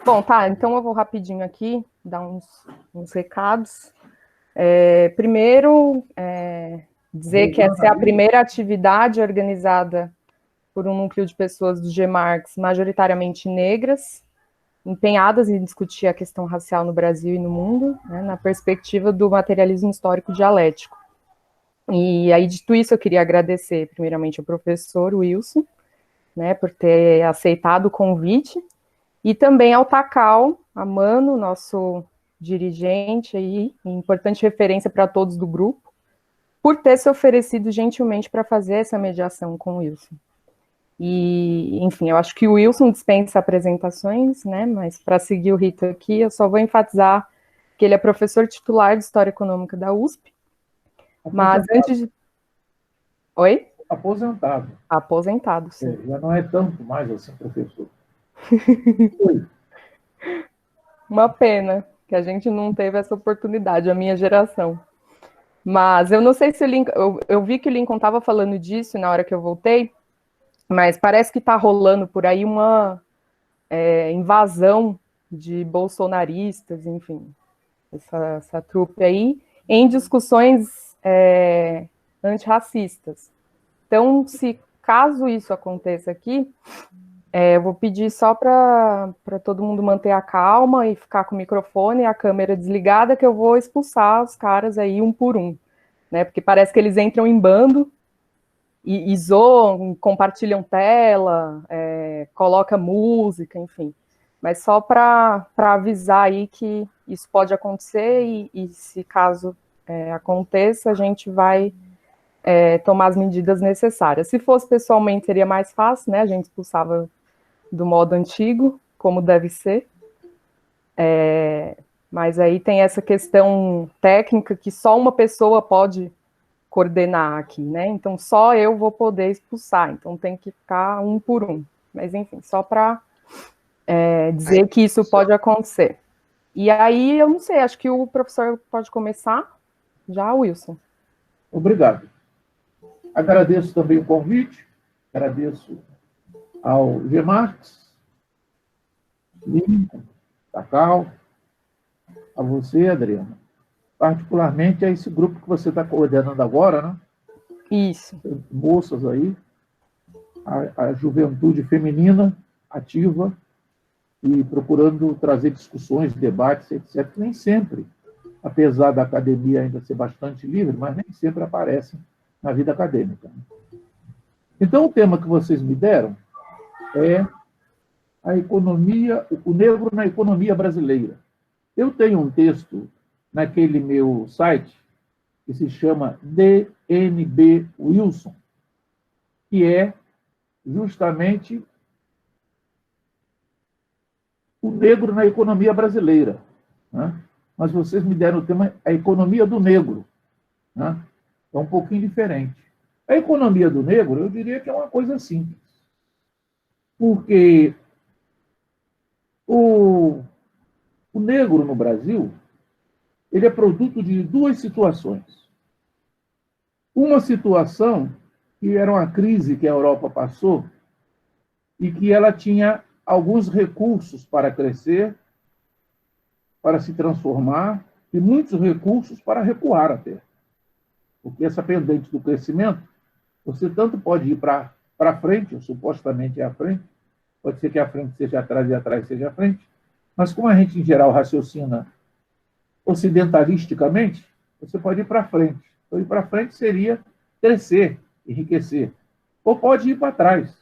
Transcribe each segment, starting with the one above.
Bom, tá, então eu vou rapidinho aqui dar uns recados. Primeiro, dizer que Voltando essa é a ali, primeira atividade organizada por um núcleo de pessoas do GMARX, majoritariamente negras, empenhadas em discutir a questão racial no Brasil e no mundo, né, na perspectiva do materialismo histórico dialético. E aí, dito isso, eu queria agradecer primeiramente ao professor Wilson, né, por ter aceitado o convite, e também ao Takal, a Mano, nosso dirigente aí, importante referência para todos do grupo, por ter se oferecido gentilmente para fazer essa mediação com o Wilson. E, enfim, eu acho que o Wilson dispensa apresentações, né, mas para seguir o rito aqui, eu só vou enfatizar que ele é professor titular de História Econômica da USP, mas aposentado. antes de... Oi? Aposentado. Aposentado, sim. Já não é tanto mais assim, professor. Oi. Uma pena que a gente não teve essa oportunidade, a minha geração. Mas eu não sei se o Lincoln. Eu vi que o Lincoln estava falando disso na hora que eu voltei, mas parece que está rolando por aí uma invasão de bolsonaristas, enfim, essa trupe aí, em discussões antirracistas. Então, se caso isso aconteça aqui, eu vou pedir só para todo mundo manter a calma e ficar com o microfone e a câmera desligada, que eu vou expulsar os caras aí um por um, né? Porque parece que eles entram em bando e zoam, compartilham tela, coloca música, enfim. Mas só para avisar aí que isso pode acontecer e se caso aconteça, a gente vai tomar as medidas necessárias. Se fosse pessoalmente, seria mais fácil, né? A gente expulsava do modo antigo, como deve ser. Mas aí tem essa questão técnica que só uma pessoa pode coordenar aqui, né? Então só eu vou poder expulsar, então tem que ficar um por um. Mas enfim, só para dizer que isso pode acontecer. E aí eu não sei, acho que o professor pode começar já, Wilson. Obrigado. Agradeço também o convite, agradeço ao Gmarx, Lincoln, Cacau, a você, Adriana, particularmente a esse grupo que você está coordenando agora, né? Isso. Moças aí, a juventude feminina ativa e procurando trazer discussões, debates, etc. Nem sempre, apesar da academia ainda ser bastante livre, mas nem sempre aparecem na vida acadêmica. Então, o tema que vocês me deram é a economia, o negro na economia brasileira. Eu tenho um texto naquele meu site que se chama DNB Wilson, que é justamente o negro na economia brasileira. Né? Mas vocês me deram o tema a economia do negro. Né? É um pouquinho diferente. A economia do negro, eu diria que é uma coisa simples. Porque o negro no Brasil, ele é produto de duas situações. Uma situação que era uma crise que a Europa passou e que ela tinha alguns recursos para crescer, para se transformar, e muitos recursos para recuar até. Porque essa pendente do crescimento, você tanto pode ir para frente, ou supostamente é a frente, pode ser que a frente seja atrás e atrás seja a frente, mas como a gente, em geral, raciocina ocidentalisticamente, você pode ir para frente. Então, ir para frente seria crescer, enriquecer. Ou pode ir para trás,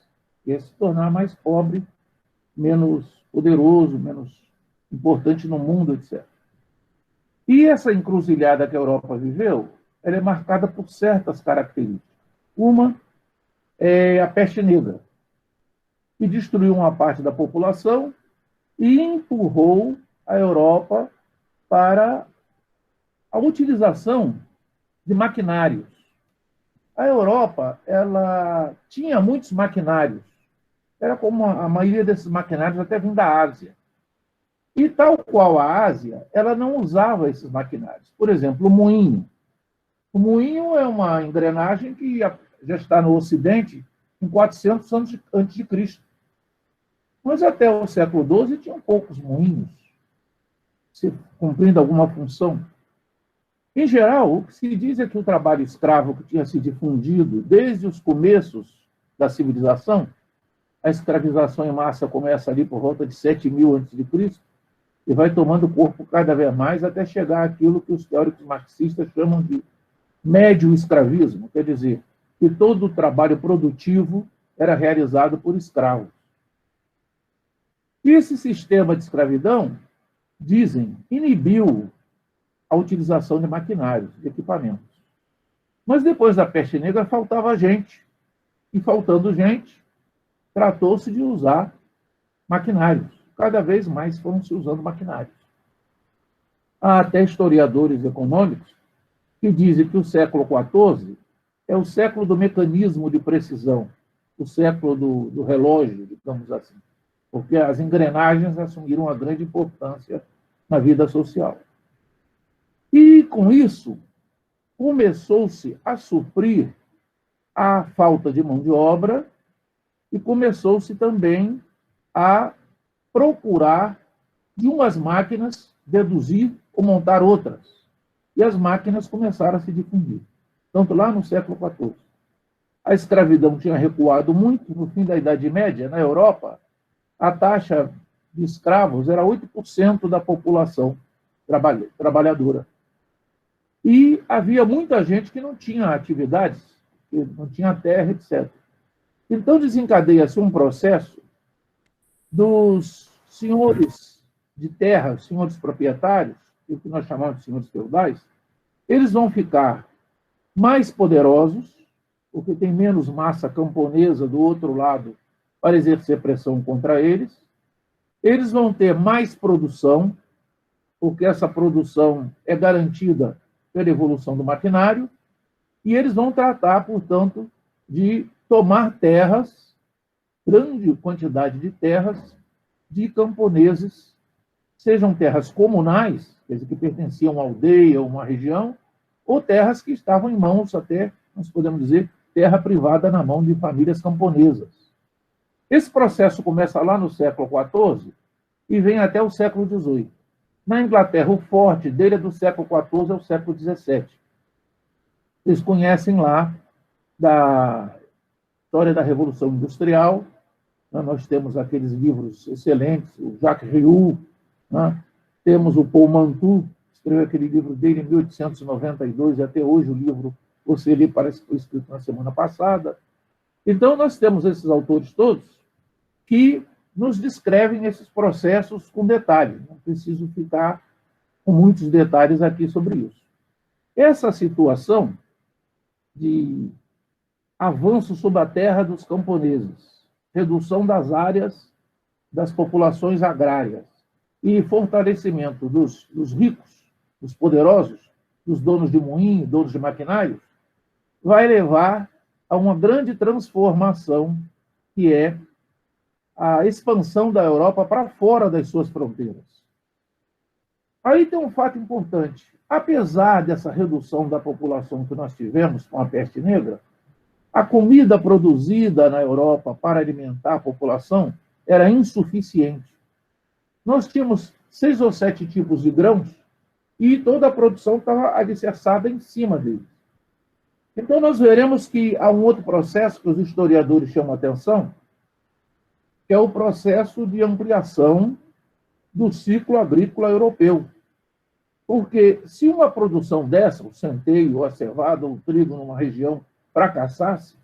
que é se tornar mais pobre, menos poderoso, menos importante no mundo, etc. E essa encruzilhada que a Europa viveu, ela é marcada por certas características. Uma é a peste negra, que destruiu uma parte da população e empurrou a Europa para a utilização de maquinários. A Europa, ela tinha muitos maquinários. Era como a maioria desses maquinários até vem da Ásia. E tal qual a Ásia, ela não usava esses maquinários. Por exemplo, o moinho. O moinho é uma engrenagem que já está no Ocidente em 400 anos antes de Cristo. Mas até o século XII tinham poucos moinhos, cumprindo alguma função. Em geral, o que se diz é que o trabalho escravo que tinha se difundido desde os começos da civilização, a escravização em massa começa ali por volta de 7.000 a.C., e vai tomando corpo cada vez mais até chegar àquilo que os teóricos marxistas chamam de médio escravismo, quer dizer, que todo o trabalho produtivo era realizado por escravos. E esse sistema de escravidão, dizem, inibiu a utilização de maquinários, de equipamentos. Mas depois da peste negra faltava gente, e faltando gente, tratou-se de usar maquinários. Cada vez mais foram se usando maquinários. Há até historiadores econômicos que dizem que o século XIV é o século do mecanismo de precisão, o século do relógio, digamos assim, porque as engrenagens assumiram uma grande importância na vida social. E, com isso, começou-se a suprir a falta de mão de obra e começou-se também a procurar de umas máquinas deduzir ou montar outras. E as máquinas começaram a se difundir. Tanto lá no século XIV. A escravidão tinha recuado muito. No fim da Idade Média, na Europa, a taxa de escravos era 8% da população trabalhadora. E havia muita gente que não tinha atividades, que não tinha terra, etc. Então desencadeia-se um processo dos senhores de terra, senhores proprietários, o que nós chamamos de senhores feudais, eles vão ficar mais poderosos, porque tem menos massa camponesa do outro lado para exercer pressão contra eles. Eles vão ter mais produção, porque essa produção é garantida pela evolução do maquinário, e eles vão tratar, portanto, de tomar terras, grande quantidade de terras, de camponeses, sejam terras comunais, quer dizer, que pertenciam a uma aldeia ou uma região, ou terras que estavam em mãos até, nós podemos dizer, terra privada na mão de famílias camponesas. Esse processo começa lá no século XIV e vem até o século XVIII. Na Inglaterra, o forte dele é do século XIV ao século XVII. Vocês conhecem lá da história da Revolução Industrial, né? Nós temos aqueles livros excelentes, o Jacques Rioux, né? Temos o Paul Mantoux, escreveu aquele livro dele em 1892, e até hoje o livro, você lê, parece que foi escrito na semana passada. Então, nós temos esses autores todos que nos descrevem esses processos com detalhes. Não preciso ficar com muitos detalhes aqui sobre isso. Essa situação de avanço sobre a terra dos camponeses, redução das áreas das populações agrárias e fortalecimento dos ricos, dos poderosos, dos donos de moinho, donos de maquinários, vai levar a uma grande transformação, que é a expansão da Europa para fora das suas fronteiras. Aí tem um fato importante. Apesar dessa redução da população que nós tivemos com a peste negra, a comida produzida na Europa para alimentar a população era insuficiente. Nós tínhamos 6 ou 7 tipos de grãos e toda a produção estava alicerçada em cima deles. Então, nós veremos que há um outro processo que os historiadores chamam a atenção, que é o processo de ampliação do ciclo agrícola europeu. Porque se uma produção dessa, o centeio, a cevada ou o trigo numa região fracassasse,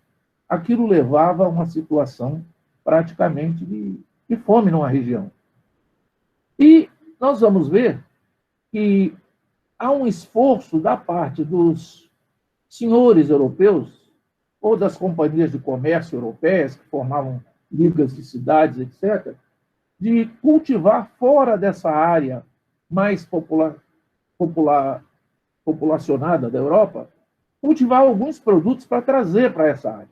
aquilo levava a uma situação praticamente de fome numa região. E nós vamos ver que há um esforço da parte dos senhores europeus ou das companhias de comércio europeias, que formavam ligas de cidades, etc., de cultivar fora dessa área mais populacionada da Europa, cultivar alguns produtos para trazer para essa área.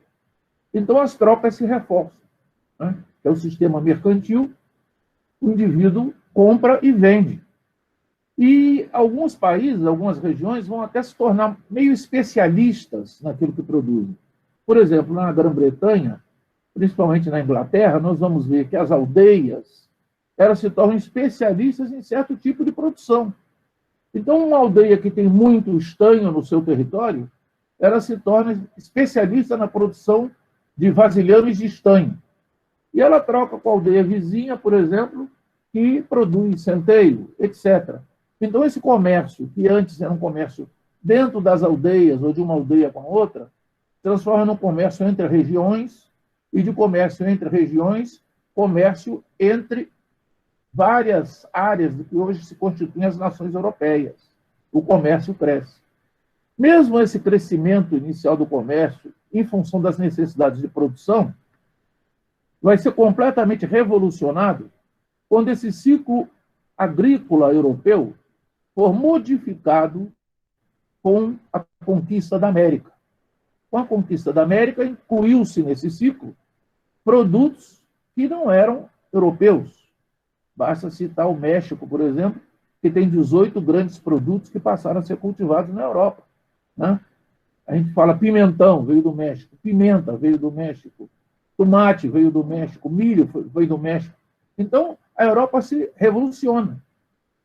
Então, as trocas se reforçam. Né? É o sistema mercantil, o indivíduo compra e vende. E alguns países, algumas regiões, vão até se tornar meio especialistas naquilo que produzem. Por exemplo, na Grã-Bretanha, principalmente na Inglaterra, nós vamos ver que as aldeias, elas se tornam especialistas em certo tipo de produção. Então, uma aldeia que tem muito estanho no seu território, ela se torna especialista na produção de vasilhames de estanho. E ela troca com a aldeia vizinha, por exemplo, que produz centeio, etc. Então, esse comércio, que antes era um comércio dentro das aldeias ou de uma aldeia com a outra, transforma num comércio entre regiões, e de comércio entre regiões, comércio entre várias áreas do que hoje se constituem as nações europeias. O comércio cresce. Mesmo esse crescimento inicial do comércio, em função das necessidades de produção, vai ser completamente revolucionado quando esse ciclo agrícola europeu for modificado com a conquista da América. Com a conquista da América, incluiu-se nesse ciclo produtos que não eram europeus. Basta citar o México, por exemplo, que tem 18 grandes produtos que passaram a ser cultivados na Europa. Né? A gente fala pimentão, veio do México, pimenta veio do México, tomate veio do México, milho veio do México. Então, a Europa se revoluciona.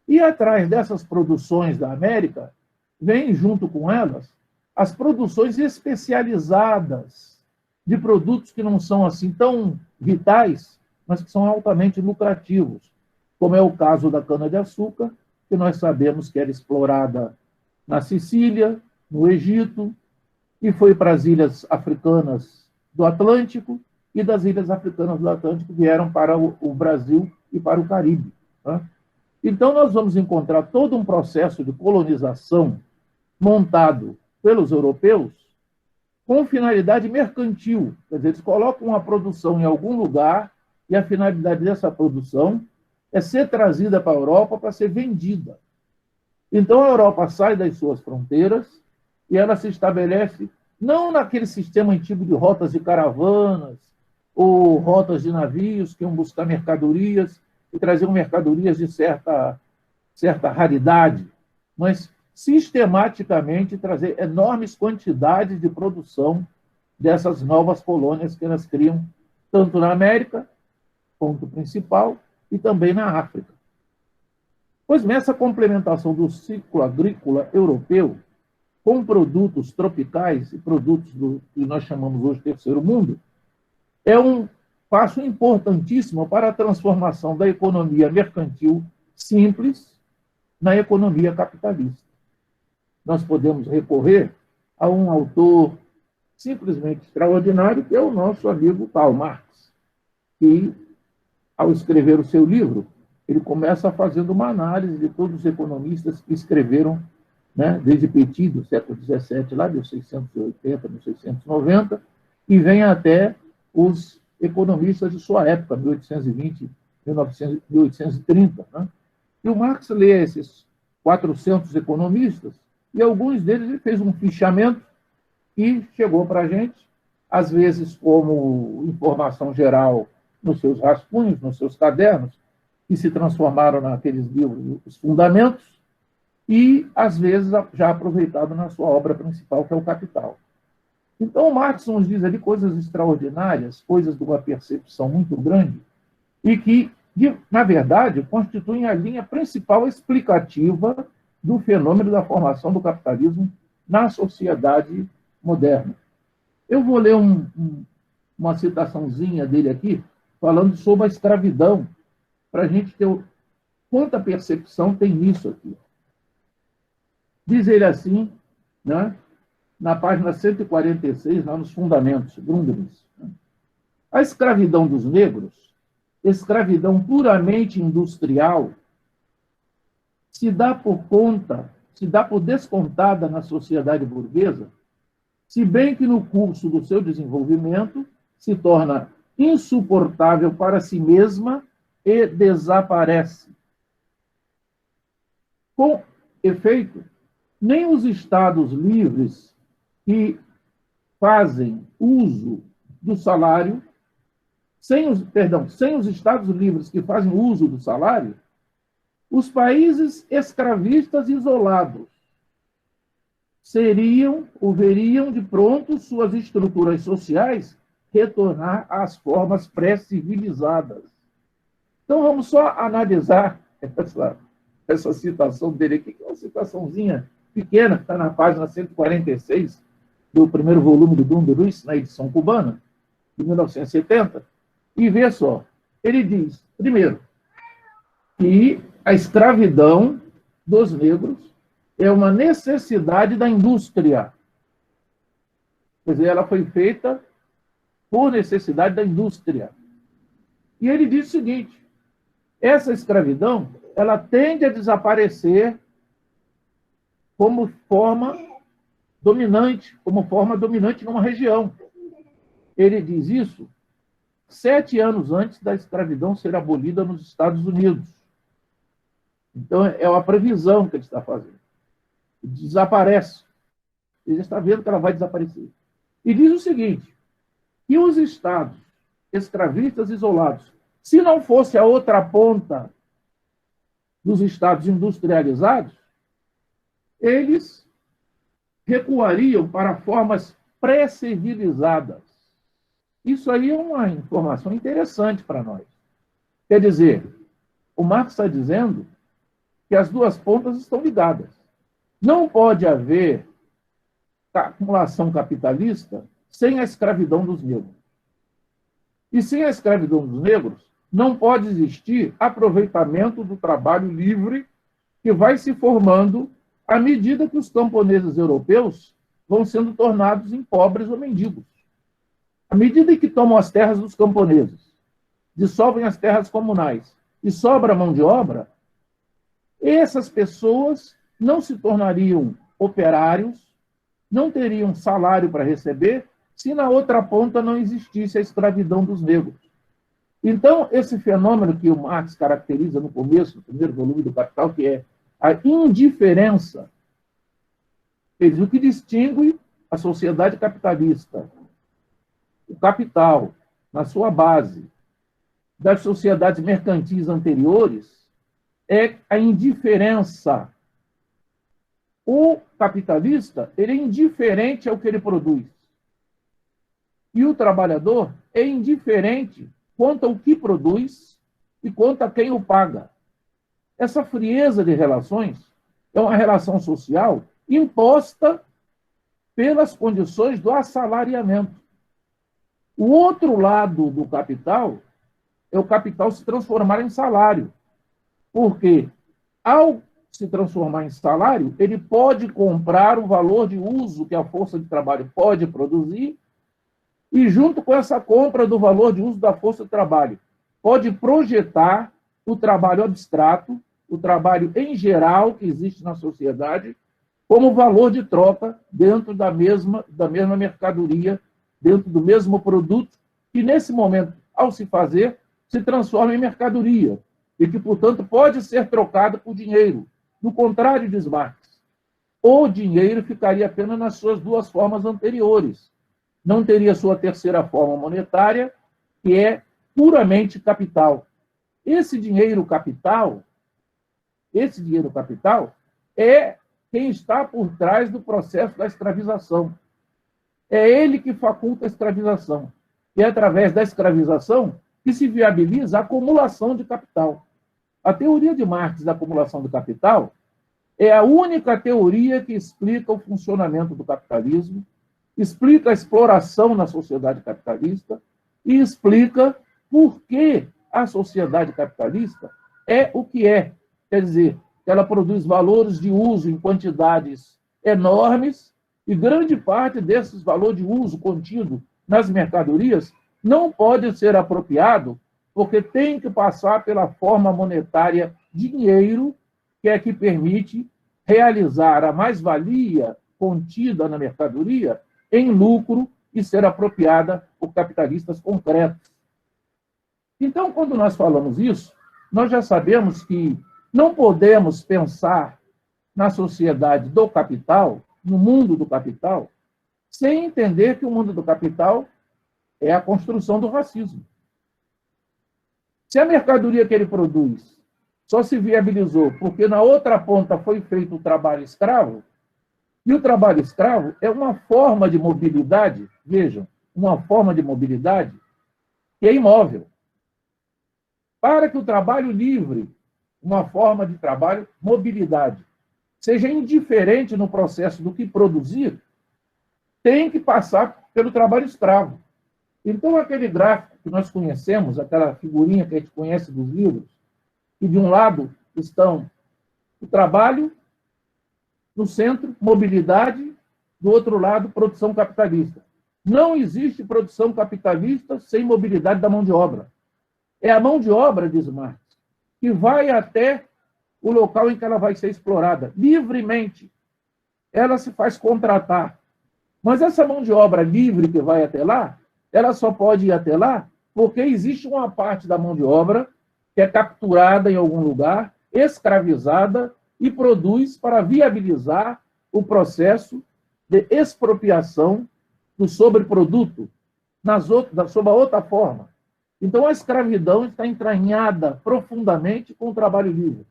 E atrás dessas produções da América, vem junto com elas as produções especializadas de produtos que não são assim tão vitais, mas que são altamente lucrativos, como é o caso da cana-de-açúcar, que nós sabemos que era explorada na Sicília, no Egito, e foi para as ilhas africanas do Atlântico, e das ilhas africanas do Atlântico vieram para o Brasil e para o Caribe. Tá? Então, nós vamos encontrar todo um processo de colonização montado pelos europeus com finalidade mercantil. Quer dizer, eles colocam a produção em algum lugar e a finalidade dessa produção é ser trazida para a Europa para ser vendida. Então, a Europa sai das suas fronteiras e ela se estabelece não naquele sistema antigo de rotas de caravanas ou rotas de navios que iam buscar mercadorias e traziam mercadorias de certa raridade, mas sistematicamente trazer enormes quantidades de produção dessas novas colônias que elas criam, tanto na América, ponto principal, e também na África. Pois nessa complementação do ciclo agrícola europeu com produtos tropicais e produtos do que nós chamamos hoje de terceiro mundo, é um passo importantíssimo para a transformação da economia mercantil simples na economia capitalista. Nós podemos recorrer a um autor simplesmente extraordinário, que é o nosso amigo Karl Marx, que, ao escrever o seu livro, ele começa fazendo uma análise de todos os economistas que escreveram, né, desde Petit, do século XVII, lá de 1680, 1690, e vem até os economistas de sua época, 1820, 1830. Né? E o Marx lê esses 400 economistas, e alguns deles ele fez um fichamento e chegou para a gente, às vezes como informação geral nos seus rascunhos, nos seus cadernos, que se transformaram naqueles livros, os fundamentos, e às vezes já aproveitado na sua obra principal, que é o Capital. Então, o Marx nos diz ali coisas extraordinárias, coisas de uma percepção muito grande, e que, na verdade, constituem a linha principal explicativa do fenômeno da formação do capitalismo na sociedade moderna. Eu vou ler uma citaçãozinha dele aqui, falando sobre a escravidão, para a gente ter quanta percepção tem nisso aqui. Diz ele assim, né, na página 146, lá nos Fundamentos, Grundrisse. A escravidão dos negros, escravidão puramente industrial, se dá por descontada na sociedade burguesa, se bem que no curso do seu desenvolvimento se torna insuportável para si mesma e desaparece. Com efeito, nem os estados livres que fazem uso do salário, sem os estados livres que fazem uso do salário, os países escravistas isolados seriam ou veriam de pronto suas estruturas sociais retornar às formas pré-civilizadas. Então, vamos só analisar essa citação dele aqui, que é uma citaçãozinha pequena, que está na página 146 do primeiro volume do Dom de Luiz, na edição cubana, de 1970, e vê só, ele diz, primeiro, que a escravidão dos negros é uma necessidade da indústria. Quer dizer, ela foi feita por necessidade da indústria. E ele diz o seguinte, essa escravidão, ela tende a desaparecer como forma dominante numa região. Ele diz isso 7 anos antes da escravidão ser abolida nos Estados Unidos. Então, é uma previsão que ele está fazendo. Desaparece. Ele já está vendo que ela vai desaparecer. E diz o seguinte, que os estados escravistas isolados, se não fosse a outra ponta dos estados industrializados, eles recuariam para formas pré-civilizadas. Isso aí é uma informação interessante para nós. Quer dizer, o Marx está dizendo que as duas pontas estão ligadas. Não pode haver acumulação capitalista sem a escravidão dos negros. E sem a escravidão dos negros, não pode existir aproveitamento do trabalho livre que vai se formando à medida que os camponeses europeus vão sendo tornados em pobres ou mendigos. À medida que tomam as terras dos camponeses, dissolvem as terras comunais e sobra mão de obra, essas pessoas não se tornariam operários, não teriam salário para receber, se na outra ponta não existisse a escravidão dos negros. Então, esse fenômeno que o Marx caracteriza no começo, no primeiro volume do Capital, que é a indiferença, o que distingue a sociedade capitalista, o capital, na sua base, das sociedades mercantis anteriores, é a indiferença. O capitalista, ele é indiferente ao que ele produz. E o trabalhador é indiferente quanto ao que produz e quanto a quem o paga. Essa frieza de relações é uma relação social imposta pelas condições do assalariamento. O outro lado do capital é o capital se transformar em salário. Porque, ao se transformar em salário, ele pode comprar o valor de uso que a força de trabalho pode produzir e, junto com essa compra do valor de uso da força de trabalho, pode projetar o trabalho abstrato, o trabalho em geral que existe na sociedade, como valor de troca dentro da mesma mercadoria, dentro do mesmo produto, que nesse momento, ao se fazer, se transforma em mercadoria e que, portanto, pode ser trocado por dinheiro. No contrário de Marx, o dinheiro ficaria apenas nas suas duas formas anteriores. Não teria sua terceira forma monetária, que é puramente capital. Esse dinheiro capital é quem está por trás do processo da escravização. É ele que faculta a escravização. E é através da escravização que se viabiliza a acumulação de capital. A teoria de Marx da acumulação do capital é a única teoria que explica o funcionamento do capitalismo, explica a exploração na sociedade capitalista e explica por que a sociedade capitalista é o que é. Quer dizer, ela produz valores de uso em quantidades enormes e grande parte desses valores de uso contido nas mercadorias não pode ser apropriado porque tem que passar pela forma monetária dinheiro, que é que permite realizar a mais-valia contida na mercadoria em lucro e ser apropriada por capitalistas concretos. Então, quando nós falamos isso, nós já sabemos que não podemos pensar na sociedade do capital, no mundo do capital, sem entender que o mundo do capital é a construção do racismo. Se a mercadoria que ele produz só se viabilizou porque na outra ponta foi feito o trabalho escravo, e o trabalho escravo é uma forma de mobilidade, vejam, uma forma de mobilidade que é imóvel. Para que o trabalho livre, uma forma de trabalho, mobilidade, seja indiferente no processo do que produzir, tem que passar pelo trabalho escravo. Então, aquele gráfico que nós conhecemos, aquela figurinha que a gente conhece dos livros, que de um lado estão o trabalho, no centro, mobilidade, do outro lado, produção capitalista. Não existe produção capitalista sem mobilidade da mão de obra. É a mão de obra, diz Marx, que vai até o local em que ela vai ser explorada, livremente. Ela se faz contratar. Mas essa mão de obra livre que vai até lá, ela só pode ir até lá porque existe uma parte da mão de obra que é capturada em algum lugar, escravizada e produz para viabilizar o processo de expropriação do sobreproduto sob a outra forma. Então, a escravidão está entranhada profundamente com o trabalho livre.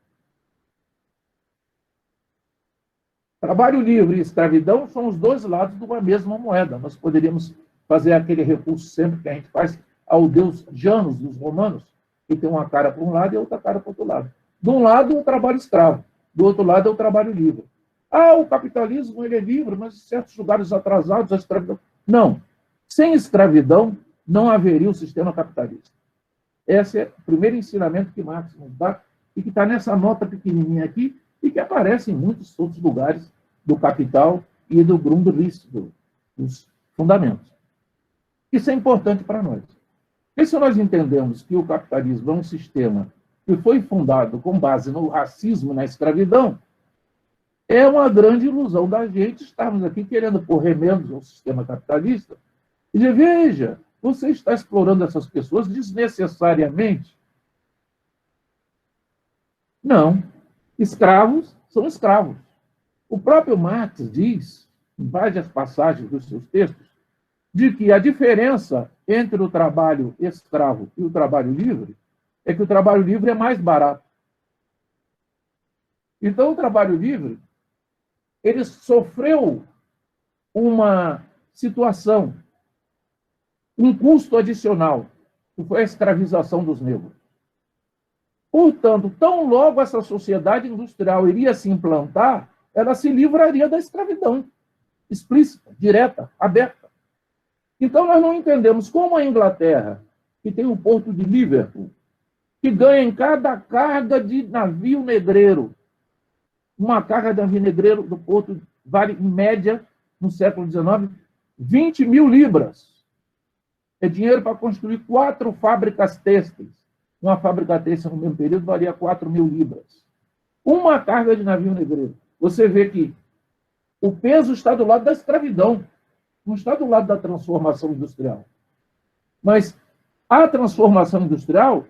Trabalho livre e escravidão são os dois lados de uma mesma moeda. Nós poderíamos fazer aquele recurso sempre que a gente faz ao deus Janus, dos romanos, que tem uma cara para um lado e outra cara para o outro lado. De um lado, o trabalho escravo. Do outro lado, é o trabalho livre. Ah, o capitalismo ele é livre, mas em certos lugares atrasados, a escravidão... Não. Sem escravidão, não haveria o sistema capitalista. Esse é o primeiro ensinamento que Marx nos dá e que está nessa nota pequenininha aqui e que aparece em muitos outros lugares do Capital e do Grundrisse, dos fundamentos. Isso é importante para nós. E se nós entendemos que o capitalismo é um sistema que foi fundado com base no racismo, na escravidão, é uma grande ilusão da gente estarmos aqui querendo pôr remendos ao sistema capitalista e dizer, veja, você está explorando essas pessoas desnecessariamente. Não. Escravos são escravos. O próprio Marx diz, em várias passagens dos seus textos, de que a diferença entre o trabalho escravo e o trabalho livre é que o trabalho livre é mais barato. Então, o trabalho livre, ele sofreu uma situação, um custo adicional, que foi a escravização dos negros. Portanto, tão logo essa sociedade industrial iria se implantar, ela se livraria da escravidão, explícita, direta, aberta. Então, nós não entendemos como a Inglaterra, que tem o porto de Liverpool, que ganha em cada carga de navio negreiro, uma carga de navio negreiro do porto vale, em média, no século XIX, 20 mil libras. É dinheiro para construir 4 fábricas têxteis. Uma fábrica têxtil no mesmo período valia 4 mil libras. Uma carga de navio negreiro. Você vê que o peso está do lado da escravidão, não está do lado da transformação industrial. Mas a transformação industrial,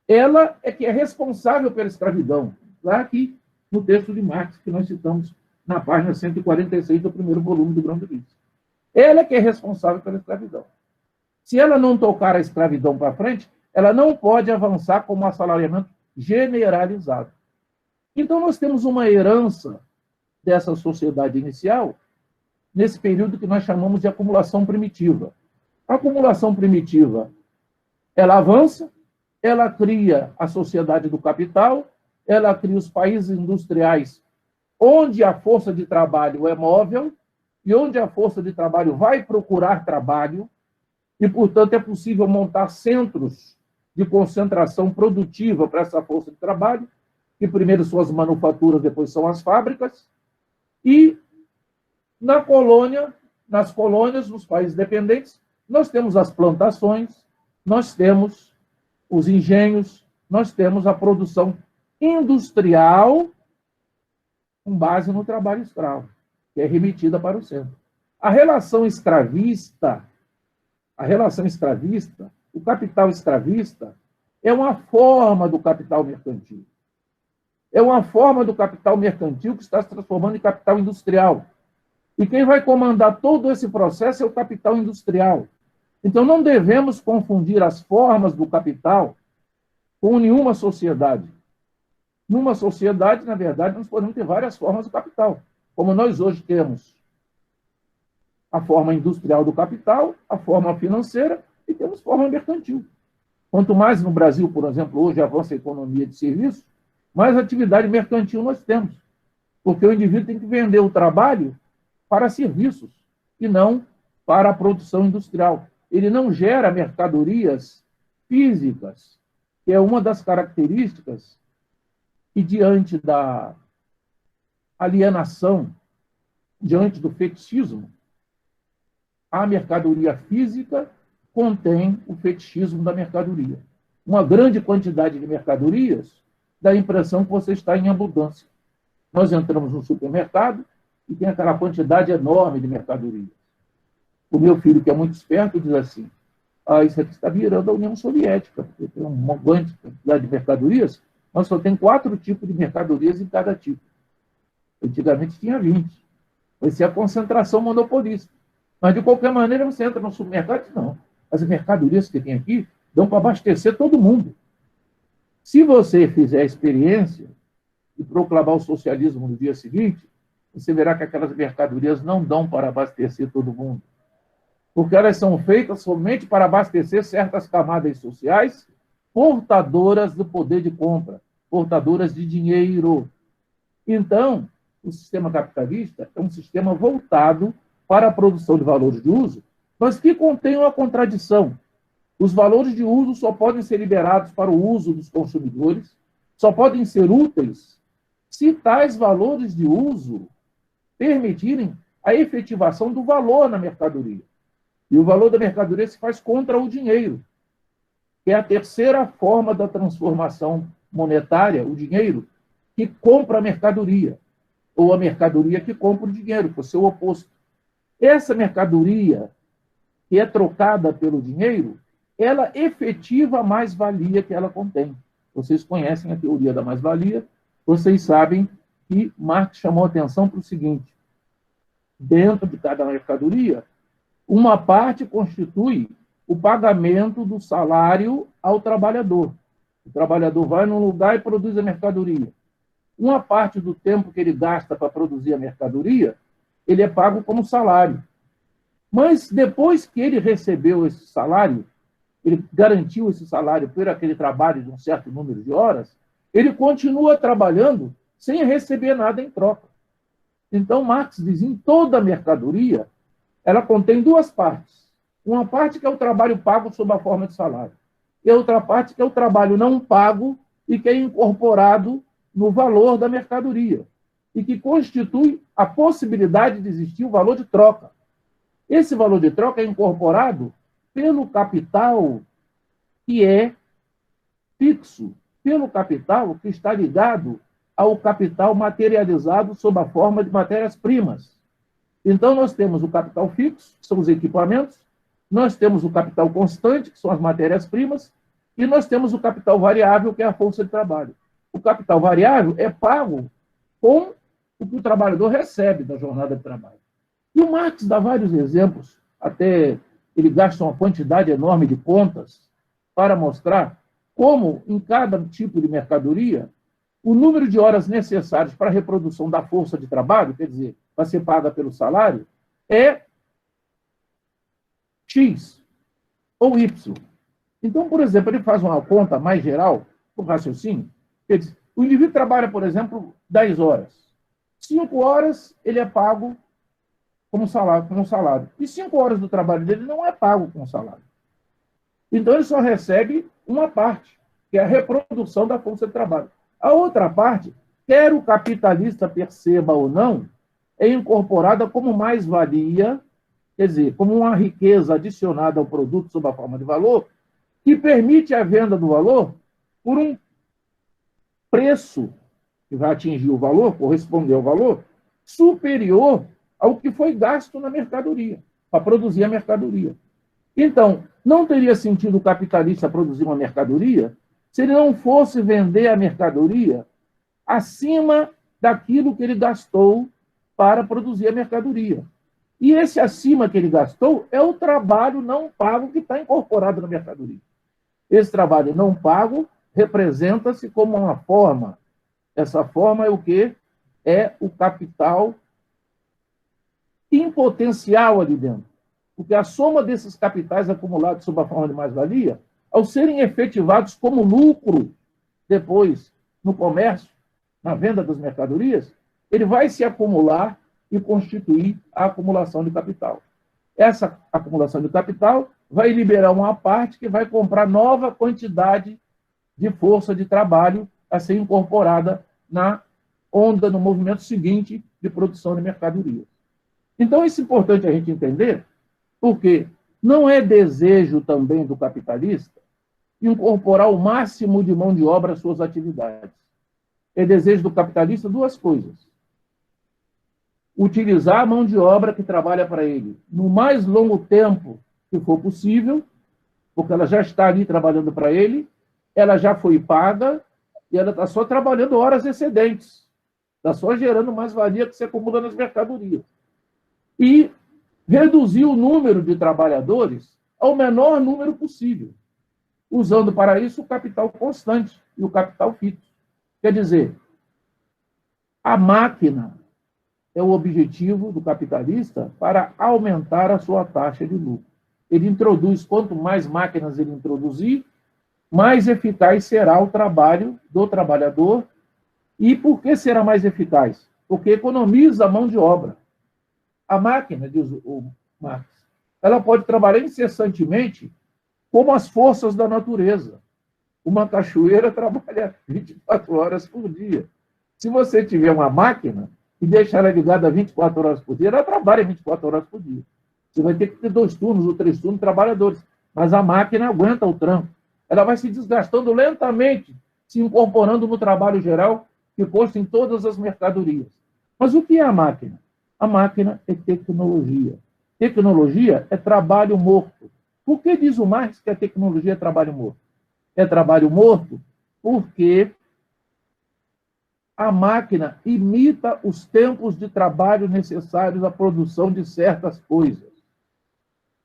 ela é que é responsável pela escravidão. Lá aqui, no texto de Marx, que nós citamos na página 146 do primeiro volume do Grundrisse. Ela é que é responsável pela escravidão. Se ela não tocar a escravidão para frente, ela não pode avançar como assalariamento generalizado. Então, nós temos uma herança dessa sociedade inicial nesse período que nós chamamos de acumulação primitiva. A acumulação primitiva, ela avança, ela cria a sociedade do capital, ela cria os países industriais onde a força de trabalho é móvel e onde a força de trabalho vai procurar trabalho e, portanto, é possível montar centros de concentração produtiva para essa força de trabalho, que primeiro são as manufaturas, depois são as fábricas, e na colônia, nas colônias, nos países dependentes, nós temos as plantações, nós temos os engenhos, nós temos a produção industrial com base no trabalho escravo, que é remetida para o centro. A relação escravista, o capital escravista, é uma forma do capital mercantil. É uma forma do capital mercantil que está se transformando em capital industrial. E quem vai comandar todo esse processo é o capital industrial. Então, não devemos confundir as formas do capital com nenhuma sociedade. Numa sociedade, na verdade, nós podemos ter várias formas do capital, como nós hoje temos a forma industrial do capital, a forma financeira e temos forma mercantil. Quanto mais no Brasil, por exemplo, hoje avança a economia de serviços, mais atividade mercantil nós temos. Porque o indivíduo tem que vender o trabalho para serviços e não para a produção industrial. Ele não gera mercadorias físicas, que é uma das características que, diante da alienação, diante do fetichismo, a mercadoria física contém o fetichismo da mercadoria. Uma grande quantidade de mercadorias dá a impressão que você está em abundância. Nós entramos no supermercado e tem aquela quantidade enorme de mercadorias. O meu filho, que é muito esperto, diz assim, isso aqui está virando a União Soviética, porque tem uma grande quantidade de mercadorias, mas só tem 4 tipos de mercadorias em cada tipo. Antigamente tinha 20. Vai ser a concentração monopolista. Mas, de qualquer maneira, você entra no supermercado e diz, não, as mercadorias que tem aqui dão para abastecer todo mundo. Se você fizer a experiência e proclamar o socialismo no dia seguinte, você verá que aquelas mercadorias não dão para abastecer todo mundo. Porque elas são feitas somente para abastecer certas camadas sociais portadoras do poder de compra, portadoras de dinheiro. Então, o sistema capitalista é um sistema voltado para a produção de valores de uso, mas que contém uma contradição. Os valores de uso só podem ser liberados para o uso dos consumidores, só podem ser úteis se tais valores de uso permitirem a efetivação do valor na mercadoria. E o valor da mercadoria se faz contra o dinheiro, que é a terceira forma da transformação monetária, o dinheiro, que compra a mercadoria, ou a mercadoria que compra o dinheiro, que é o seu oposto. Essa mercadoria que é trocada pelo dinheiro, ela efetiva a mais-valia que ela contém. Vocês conhecem a teoria da mais-valia, vocês sabem que Marx chamou atenção para o seguinte: dentro de cada mercadoria, uma parte constitui o pagamento do salário ao trabalhador. O trabalhador vai num lugar e produz a mercadoria. Uma parte do tempo que ele gasta para produzir a mercadoria, ele é pago como salário. Mas depois que ele recebeu esse salário, ele garantiu esse salário por aquele trabalho de um certo número de horas, ele continua trabalhando sem receber nada em troca. Então, Marx diz, em toda mercadoria, ela contém 2 partes. Uma parte que é o trabalho pago sob a forma de salário, e a outra parte que é o trabalho não pago e que é incorporado no valor da mercadoria, e que constitui a possibilidade de existir o valor de troca. Esse valor de troca é incorporado pelo capital que é fixo, pelo capital que está ligado ao capital materializado sob a forma de matérias-primas. Então, nós temos o capital fixo, que são os equipamentos, nós temos o capital constante, que são as matérias-primas, e nós temos o capital variável, que é a força de trabalho. O capital variável é pago com o que o trabalhador recebe da jornada de trabalho. E o Marx dá vários exemplos, até ele gasta uma quantidade enorme de contas para mostrar como, em cada tipo de mercadoria, o número de horas necessárias para a reprodução da força de trabalho, quer dizer, para ser paga pelo salário, é X ou Y. Então, por exemplo, ele faz uma conta mais geral, com raciocínio, quer dizer, o indivíduo trabalha, por exemplo, 10 horas. 5 horas ele é pago como salário. E 5 horas do trabalho dele não é pago como salário. Então, ele só recebe uma parte, que é a reprodução da força de trabalho. A outra parte, quer o capitalista perceba ou não, é incorporada como mais-valia, quer dizer, como uma riqueza adicionada ao produto sob a forma de valor, que permite a venda do valor por um preço que vai atingir o valor, corresponder ao valor, superior ao que foi gasto na mercadoria, para produzir a mercadoria. Então, não teria sentido o capitalista produzir uma mercadoria se ele não fosse vender a mercadoria acima daquilo que ele gastou para produzir a mercadoria. E esse acima que ele gastou é o trabalho não pago que está incorporado na mercadoria. Esse trabalho não pago representa-se como uma forma. Essa forma é o quê? É o capital em potencial ali dentro. Porque a soma desses capitais acumulados sob a forma de mais-valia, ao serem efetivados como lucro depois no comércio, na venda das mercadorias, ele vai se acumular e constituir a acumulação de capital. Essa acumulação de capital vai liberar uma parte que vai comprar nova quantidade de força de trabalho a ser incorporada na onda, no movimento seguinte de produção de mercadorias. Então, isso é importante a gente entender, porque não é desejo também do capitalista incorporar o máximo de mão de obra às suas atividades. É desejo do capitalista duas coisas. Utilizar a mão de obra que trabalha para ele no mais longo tempo que for possível, porque ela já está ali trabalhando para ele, ela já foi paga e ela está só trabalhando horas excedentes. Está só gerando mais valia que se acumula nas mercadorias. E reduzir o número de trabalhadores ao menor número possível, usando para isso o capital constante e o capital fixo. Quer dizer, a máquina é o objetivo do capitalista para aumentar a sua taxa de lucro. Ele introduz, quanto mais máquinas ele introduzir, mais eficaz será o trabalho do trabalhador. E por que será mais eficaz? Porque economiza a mão de obra. A máquina, diz o Marx, ela pode trabalhar incessantemente como as forças da natureza. Uma cachoeira trabalha 24 horas por dia. Se você tiver uma máquina e deixar ela ligada 24 horas por dia, ela trabalha 24 horas por dia. Você vai ter que ter 2 turnos ou 3 turnos de trabalhadores. Mas a máquina aguenta o tranco. Ela vai se desgastando lentamente, se incorporando no trabalho geral que consta em todas as mercadorias. Mas o que é a máquina? A máquina é tecnologia. Tecnologia é trabalho morto. Por que diz o Marx que a tecnologia é trabalho morto? É trabalho morto porque a máquina imita os tempos de trabalho necessários à produção de certas coisas.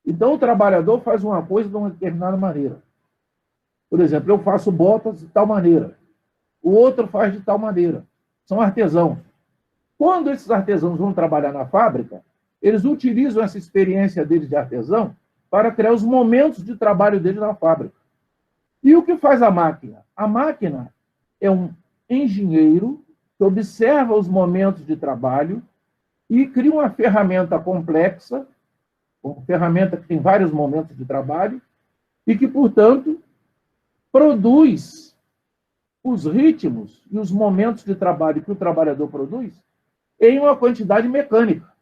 Então, o trabalhador faz uma coisa de uma determinada maneira. Por exemplo, eu faço botas de tal maneira. O outro faz de tal maneira. São artesãos. Quando esses artesãos vão trabalhar na fábrica, eles utilizam essa experiência deles de artesão para criar os momentos de trabalho deles na fábrica. E o que faz a máquina? A máquina é um engenheiro que observa os momentos de trabalho e cria uma ferramenta complexa, uma ferramenta que tem vários momentos de trabalho, e que, portanto, produz os ritmos e os momentos de trabalho que o trabalhador produz em uma quantidade mecânica,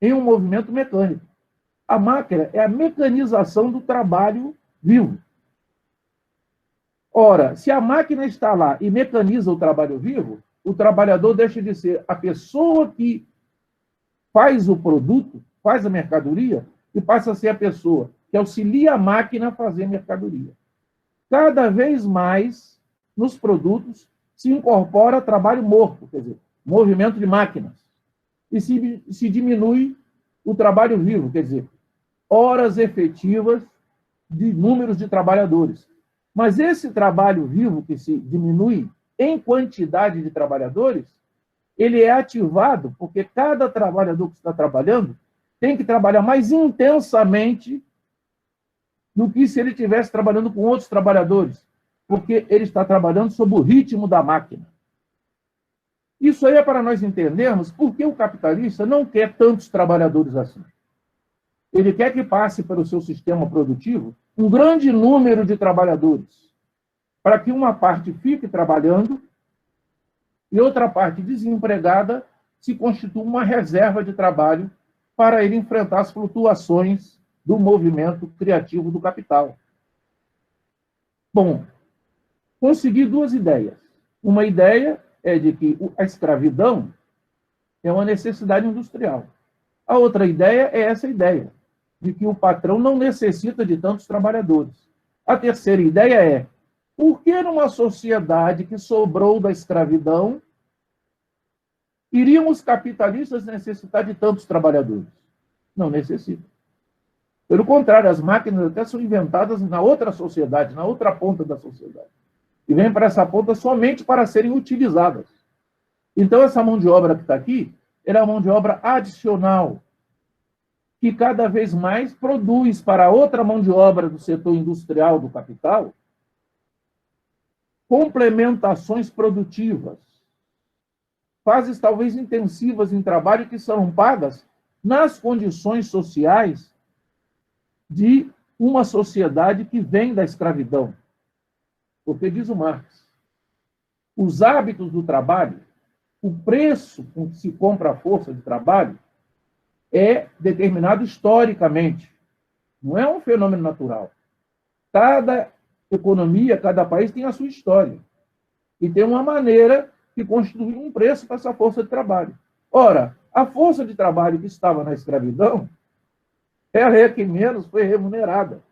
em um movimento mecânico. A máquina é a mecanização do trabalho vivo. Ora, se a máquina está lá e mecaniza o trabalho vivo, o trabalhador deixa de ser a pessoa que faz o produto, faz a mercadoria, e passa a ser a pessoa que auxilia a máquina a fazer a mercadoria. Cada vez mais, nos produtos, se incorpora trabalho morto, quer dizer, movimento de máquinas, e se diminui o trabalho vivo, quer dizer, horas efetivas de números de trabalhadores. Mas esse trabalho vivo que se diminui em quantidade de trabalhadores, ele é ativado porque cada trabalhador que está trabalhando tem que trabalhar mais intensamente do que se ele estivesse trabalhando com outros trabalhadores, porque ele está trabalhando sob o ritmo da máquina. Isso aí é para nós entendermos por que o capitalista não quer tantos trabalhadores assim. Ele quer que passe pelo seu sistema produtivo um grande número de trabalhadores, para que uma parte fique trabalhando e outra parte desempregada se constitua uma reserva de trabalho para ele enfrentar as flutuações do movimento criativo do capital. Bom, consegui 2 ideias. Uma ideia é de que a escravidão é uma necessidade industrial. A outra ideia é essa ideia, de que o patrão não necessita de tantos trabalhadores. A terceira ideia é, por que numa sociedade que sobrou da escravidão, iriam os capitalistas necessitar de tantos trabalhadores? Não necessitam. Pelo contrário, as máquinas até são inventadas na outra sociedade, na outra ponta da sociedade. E vêm para essa ponta somente para serem utilizadas. Então, essa mão de obra que está aqui, ela é uma mão de obra adicional, que cada vez mais produz para outra mão de obra do setor industrial do capital complementações produtivas, fases talvez intensivas em trabalho que serão pagas nas condições sociais de uma sociedade que vem da escravidão. Porque, diz o Marx, os hábitos do trabalho, o preço com que se compra a força de trabalho, é determinado historicamente. Não é um fenômeno natural. Cada economia, cada país tem a sua história. E tem uma maneira de constituir um preço para essa força de trabalho. Ora, a força de trabalho que estava na escravidão, ela é que menos foi remunerada.